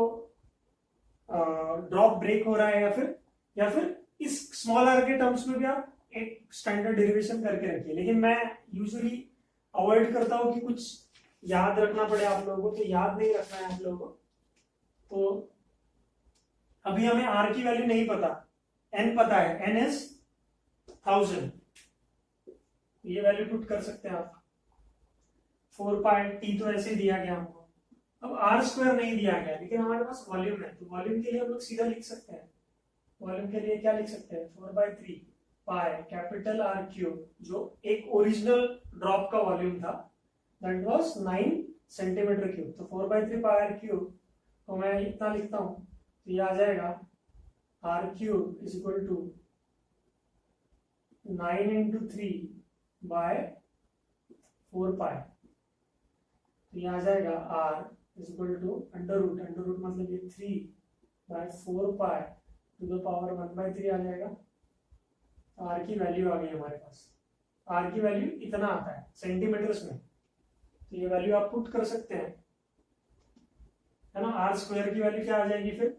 ड्रॉप ब्रेक हो रहा है या फिर इस स्मॉल आर के टर्म्स में भी आप एक स्टैंडर्ड डेरिवेशन करके रखिए। लेकिन मैं यूजुअली अवॉइड करता हूं कि कुछ याद रखना पड़े आप लोगों को, तो याद नहीं रखना है आप लोगों को। तो अभी हमें r की वैल्यू नहीं पता, n पता है, n इज 1000, ये वैल्यू पुट कर सकते हैं आप। 4 पाई T तो ऐसे ही दिया गया हमको, अब r स्क्वायर नहीं दिया गया, लेकिन हमारे पास वॉल्यूम है, तो वॉल्यूम के लिए हम लोग सीधा लिख सकते हैं। वॉल्यूम के लिए क्या लिख सकते हैं, 4/3 पाई कैपिटल R क्यूब, जो एक ओरिजिनल ड्रॉप का वॉल्यूम था, दैट वाज 9 सेंटीमीटर क्यूब। तो 4/3 पाई R क्यूब तो मैं इतना लिखता हूं, तो ये आ जाएगा R cube is equal to 9 into 3 by 4 pi. तो ये आ जाएगा R is equal to under root मतलब ये 3 by 4 pi to the power 1/3 आ जाएगा। R की वैल्यू आ गई हमारे पास। R की वैल्यू इतना आता है सेंटीमीटर्स में, तो ये वैल्यू आप पुट कर सकते हैं, है ना। R स्क्वायर की वैल्यू क्या आ जाएगी फिर,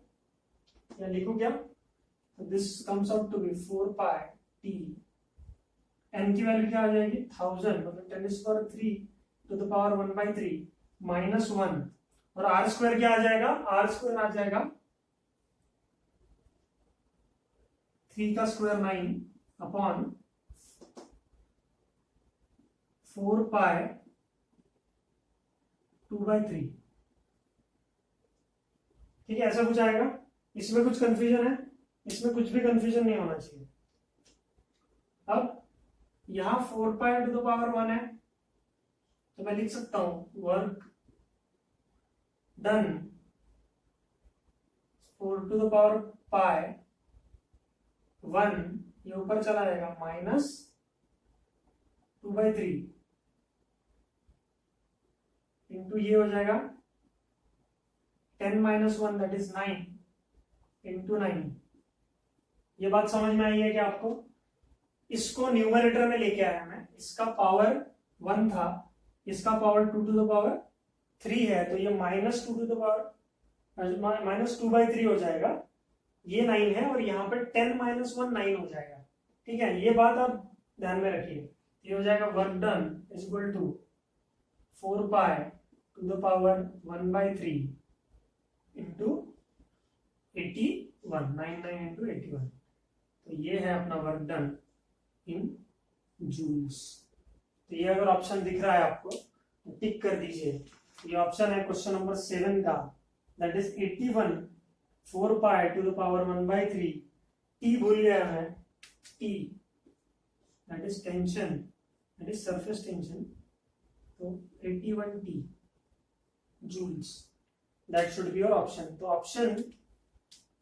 या लिखूं क्या, तो this comes out to be 4 pi T, n की वैल्यू क्या आ जाएगी 1000 मतलब 10⁻³ टू द पावर 1/3 माइनस 1, और R स्क्वायर क्या आ जाएगा, R स्क्वायर आ जाएगा 3 का स्क्वायर 9 अपॉन 4 पाई 2/3, ठीक है, ऐसा कुछ आएगा। इसमें कुछ कंफ्यूजन है, इसमें कुछ भी कंफ्यूजन नहीं होना चाहिए। अब यहां 4 पाई टू द पावर 1 है, तो मैं लिख सकता हूं work done 4 to the power pi 1, ये ऊपर चला जाएगा -2/3 इंटू ये हो जाएगा 10 - 1 दैट इज 9 इंटू 9। ये बात समझ में आई है क्या आपको? इसको न्यूमरेटर में लेके आया मैं, इसका पावर 1 था, इसका पावर 2 टू द पावर 3 है, तो ये -2 टू द पावर -2/3 हो जाएगा, ये 9 है, और यहाँ पे 10 - 1 9 हो जाएगा। ठीक है, ये बात आप ध्यान में रखिए। ये हो जाएगा work done is equal to 4 pi to the power 1/3 into 81, 99 into 81। तो ये है अपना वर्क डन इन जूल्स। तो ये अगर ऑप्शन दिख रहा है आपको तो टिक कर दीजिए। ये ऑप्शन है क्वेश्चन नंबर 7 का, that is 81 4 pi to the power 1/3। T भूल गया मैं, T that is tension, that is surface tension, तो 81 T joules, that should be your option. तो ऑप्शन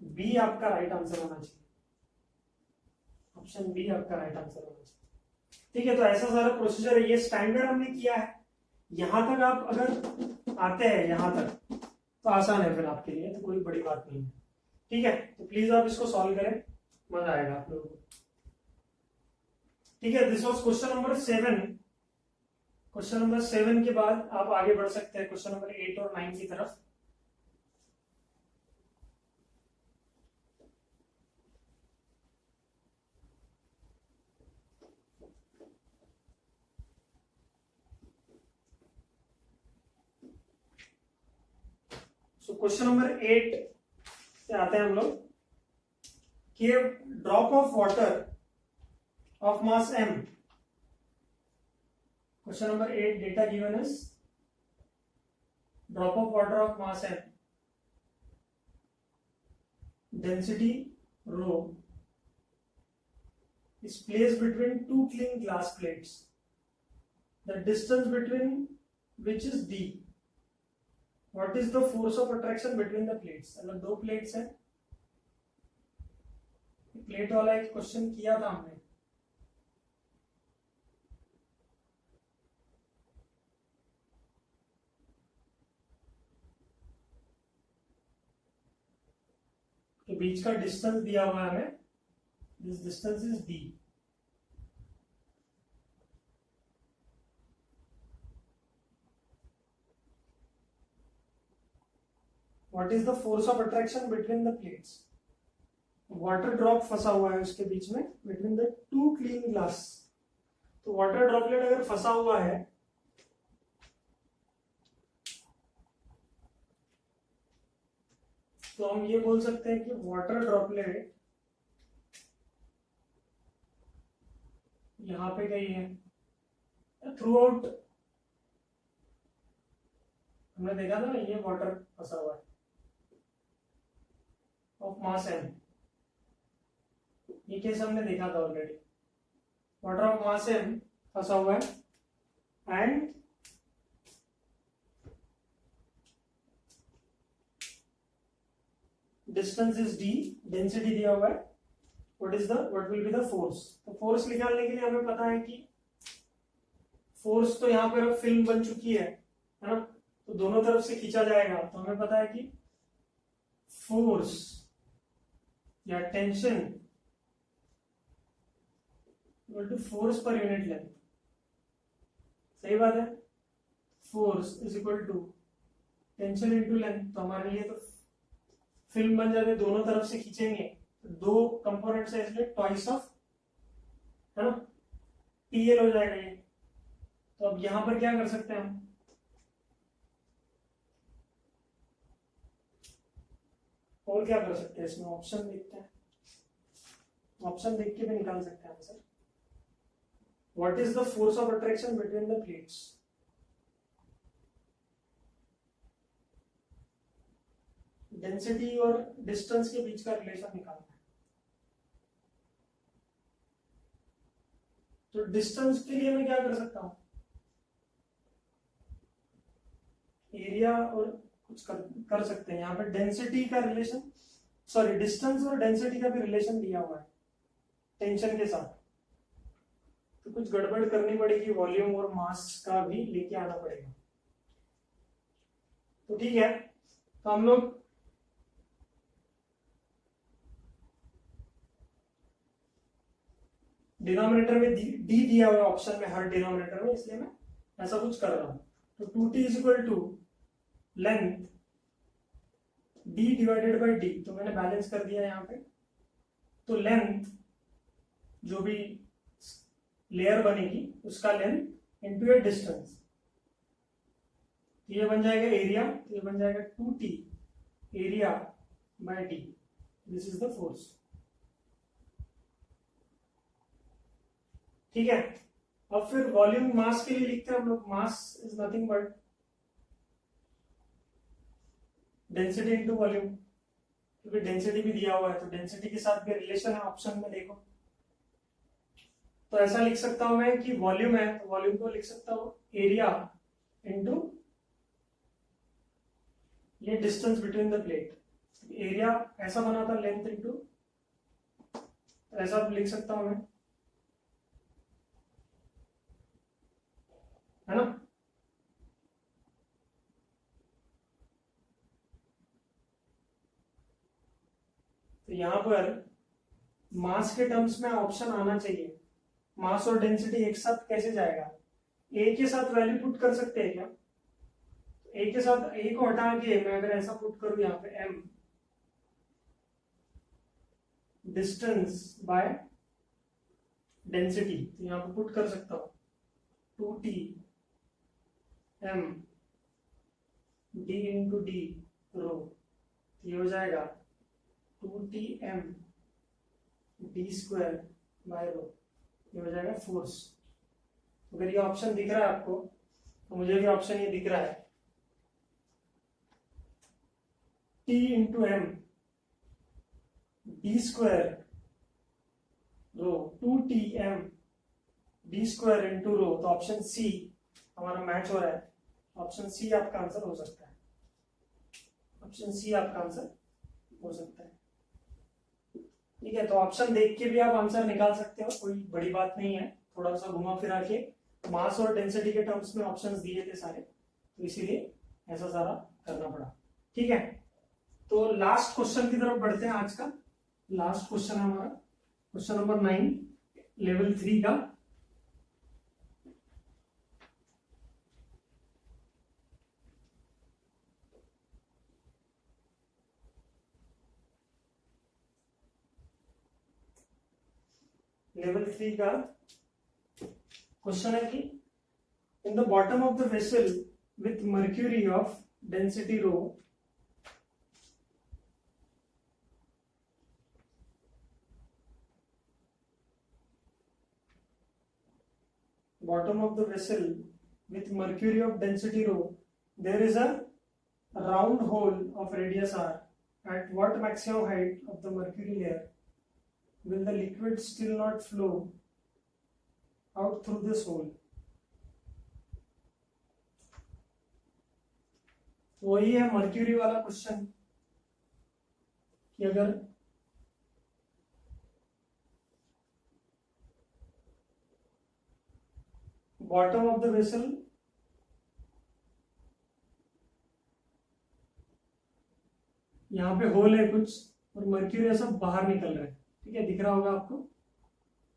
बी आपका राइट आंसर होना चाहिए, ऑप्शन बी आपका राइट आंसर होना चाहिए। ठीक है, तो ऐसा सारा प्रोसीजर है, ये स्टैंडर्ड हमने किया है। यहां तक आप अगर आते हैं यहां तक तो आसान है फिर आपके लिए, तो कोई बड़ी बात नहीं है। ठीक है, तो प्लीज आप इसको सॉल्व करें, मजा आएगा आप लोगों को। ठीक है, this was question number 7। Question number 7 के बाद आप आगे बढ़ सकते हैं क्वेश्चन नंबर 8 और 9 की तरफ। सो क्वेश्चन नंबर 8 से आते हैं हम लोग कि drop of water of mass m। Question number 8 data given is drop of water of mass m, density rho is placed between two clean glass plates, the distance between which is d। What is the force of attraction between the plates? मतलब दो plates हैं, plate वाला एक question किया था हमने, के बीच का डिस्टेंस दिया हुआ है हमें, this distance is d। What is the force of attraction between the plates? Water drop फंसा हुआ है उसके बीच में, between the to clean glass. तो वाटर ड्रॉपलेट अगर फंसा हुआ है तो हम ये बोल सकते हैं कि वाटर ड्रॉपलेट यहां पे गई है थ्रू आउट, हमने देखा था ना, ये वाटर फंसा हुआ है ऑफ मास m, ये केस हमने देखा था already. Water of mass m फंसा हुआ है and distance is d, density दिया हुआ है, what will be the force. तो फोर्स निकालने के लिए हमें पता है कि फोर्स तो यहाँ पर फिल्म बन चुकी है ना, तो दोनों तरफ से खींचा जाएगा, तो हमें पता है कि फोर्स या टेंशन इक्वल टू फोर्स पर यूनिट लेंथ। सही बात है, force is equal to tension into length. तो हमारे लिए तो फिल्म बन जाते, दोनों तरफ से खींचेंगे, तो दो कंपोनेंट्स है इसलिए ट्वाइस ऑफ, है ना, टीएल हो जाएगा ये। तो अब यहां पर क्या कर सकते हैं हम, और क्या कर सकते हैं इसमें, ऑप्शन देखते हैं, ऑप्शन देख के भी निकाल सकते हैं answer. What is the force of attraction between the plates? Density और डिस्टेंस के बीच का रिलेशन निकालना है। तो डिस्टेंस के लिए मैं क्या कर सकता हूं, एरिया और कुछ कर सकते हैं। यहाँ पे डेंसिटी का रिलेशन, सॉरी डिस्टेंस और डेंसिटी का भी रिलेशन दिया हुआ है टेंशन के साथ, तो कुछ गड़बड़ करनी पड़ेगी, वॉल्यूम और मास का भी लेके आना पड़ेगा। तो ठीक है, तो हम लोग डिनोमिनेटर में डी दिया हुआ ऑप्शन में, हर डिनोमिनेटर में, इसलिए मैं ऐसा कुछ कर रहा हूं। तो 2t is equal to length d divided by D, तो मैंने बैलेंस कर दिया यहाँ पे। तो लेंथ जो भी लेयर बनेगी उसका लेंथ इंटू ए डिस्टेंस, ये बन जाएगा एरिया, ये बन जाएगा 2t area bye D, this is the force. ठीक है, अब फिर वॉल्यूम मास के लिए लिखते हैं हम लोग, mass is nothing but density into volume, क्योंकि डेंसिटी भी दिया हुआ है तो डेंसिटी के साथ भी रिलेशन है ऑप्शन में, देखो। तो ऐसा लिख सकता हूं मैं कि वॉल्यूम है तो वॉल्यूम को लिख सकता हूं एरिया इनटू ये distance between the plate, area ऐसा बना था लेंथ इनटू, ऐसा लिख सकता हूं मैं, है ना। तो यहां पर मास के टर्म्स में ऑप्शन आना चाहिए, मास और डेंसिटी एक साथ कैसे जाएगा, ए के साथ वैल्यू पुट कर सकते हैं क्या, ए के साथ ए को हटा के मैं अगर ऐसा पुट करूं यहाँ पे m डिस्टेंस बाय डेंसिटी, तो यहाँ पे पुट कर सकता हूं 2t m d into d rho, ये हो जाएगा 2t m d square by rho, ये हो जाएगा फोर्स। अगर ये ऑप्शन दिख रहा है आपको तो मुझे भी ऑप्शन ये दिख रहा है, t into m d square rho, 2t m d square into rho, तो ऑप्शन सी हमारा मैच हो रहा है, ऑप्शन सी आपका आंसर हो सकता है, ऑप्शन सी आपका आंसर हो सकता है। ठीक है, तो ऑप्शन देख के भी आप आंसर निकाल सकते हो, कोई बड़ी बात नहीं है, थोड़ा सा घुमा फिरा के, मास और डेंसिटी के टर्म्स में ऑप्शंस दिए थे सारे, तो इसीलिए ऐसा सारा करना पड़ा। ठीक है, तो लास्ट क्वेश्चन की तरफ बढ़ते हैं। आज का लास्ट क्वेश्चन है हमारा क्वेश्चन नंबर 9 लेवल 3 का। लेवल 3 का क्वेश्चन है कि in the bottom of the vessel with mercury of density rho, bottom of the vessel with mercury of density rho, there is a round hole of radius r. At what maximum height of the mercury layer will the liquid still not flow out through this hole? वही है mercury वाला question कि अगर bottom of the vessel यहां पे whole है कुछ और मर्क्यूरी ऐसा बाहर निकल रहा है, ठीक है, दिख रहा होगा आपको,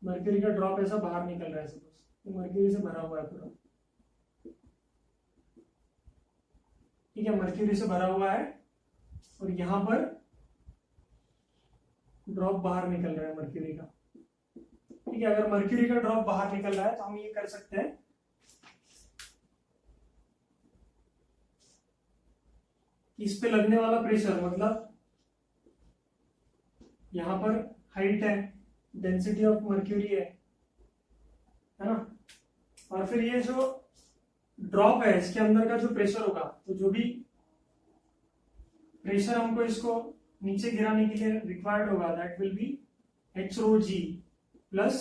मर्क्यूरी का ड्रॉप ऐसा बाहर निकल रहा है, सपोज मर्क्यूरी से भरा हुआ है पूरा, ठीक है, मर्क्यूरी से भरा हुआ है और यहां पर ड्रॉप बाहर निकल रहा है मर्क्यूरी का। ठीक है, अगर मर्क्यूरी का ड्रॉप बाहर निकल रहा है तो हम ये कर सकते हैं, इस पे लगने वाला प्रेशर, मतलब यहां पर हाइट है, डेंसिटी ऑफ मर्क्यूरी है ना, और फिर ये जो ड्रॉप है इसके अंदर का जो प्रेशर होगा, तो जो भी प्रेशर हमको इसको नीचे गिराने के लिए रिक्वायर्ड होगा, that will be h rho g plus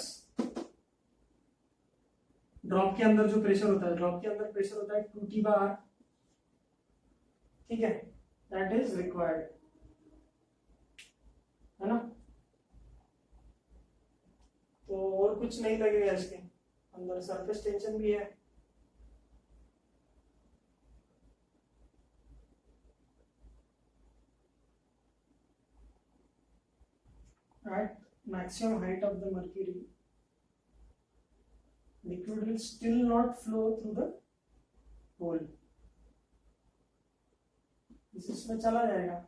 drop के अंदर जो प्रेशर होता है, ड्रॉप के अंदर प्रेशर होता है 2T/R, ठीक है, दैट इज रिक्वायर्ड, है ना। तो और कुछ नहीं लगेगा इसके अंदर, सरफेस टेंशन भी है। At maximum height of the mercury, liquid will still not flow through the hole, इसमें चला जाएगा।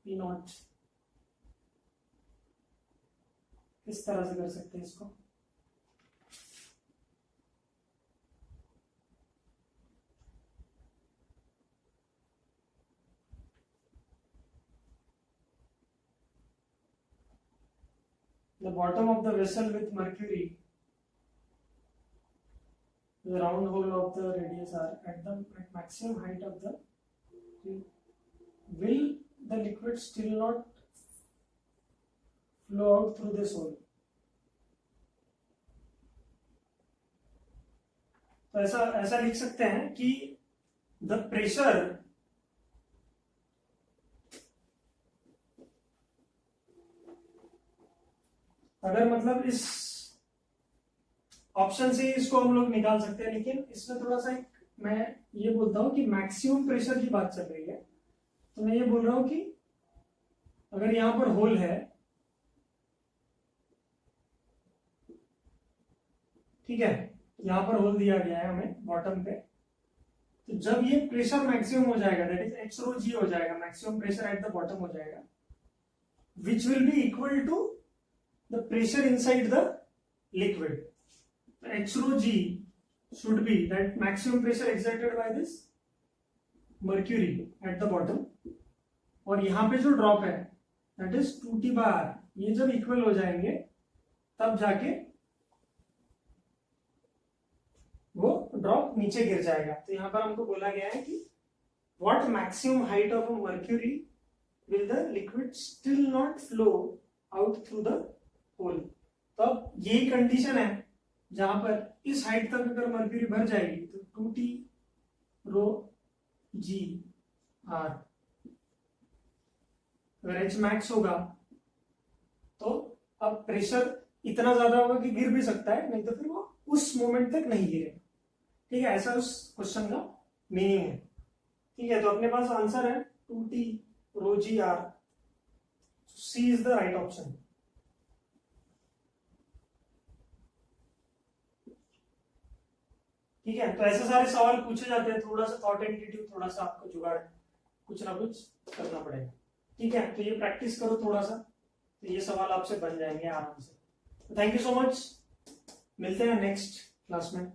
P0 किस तरह से कर सकते हैं इसको, the bottom of the vessel with mercury, the round hole of the radius R, at maximum height of the, will the liquid still not flow out through this hole? तो ऐसा लिख सकते हैं कि the pressure अगर मतलब इस option से इसको हम लोग निकाल सकते हैं, लेकिन इसमें थोड़ा सा मैं ये बोलता हूं कि मैक्सिमम प्रेशर की बात चल रही है, तो मैं ये बोल रहा हूं कि अगर यहां पर होल है, ठीक है, यहां पर होल दिया गया है हमें बॉटम पे, तो जब ये प्रेशर मैक्सिमम हो जाएगा, that is h rho g हो जाएगा, maximum pressure at the bottom हो जाएगा, which will be equal to the pressure inside the liquid. H rho G should be that maximum pressure exerted by this mercury at the bottom, और यहाँ पे जो drop है that is 2T/R, ये जब equal हो जाएंगे तब जाके वो ड्रॉप नीचे गिर जाएगा। तो यहाँ पर हमको बोला गया है कि what maximum height of a mercury will the liquid still not flow out through the hole. तो अब यही कंडीशन है जहां पर इस हाइट तक अगर मर्क्यूरी भर जाएगी तो 2T/ρg/R, अगर H मैक्स होगा तो अब प्रेशर इतना ज्यादा होगा कि गिर भी सकता है, नहीं तो फिर वो उस मोमेंट तक नहीं गिरेगा, ठीक है, ऐसा उस क्वेश्चन का मीनिंग है, ठीक है। तो अपने पास आंसर है 2T/ρg/R, C is the right option. ठीक है, तो ऐसे सारे सवाल पूछे जाते हैं, थोड़ा सा थॉट एंटिट्यूड, थोड़ा सा आपको जुगाड़ कुछ ना कुछ करना पड़ेगा, ठीक है। तो ये प्रैक्टिस करो थोड़ा सा, तो ये सवाल आपसे बन जाएंगे आराम से। थैंक यू सो मच, मिलते हैं नेक्स्ट क्लास में।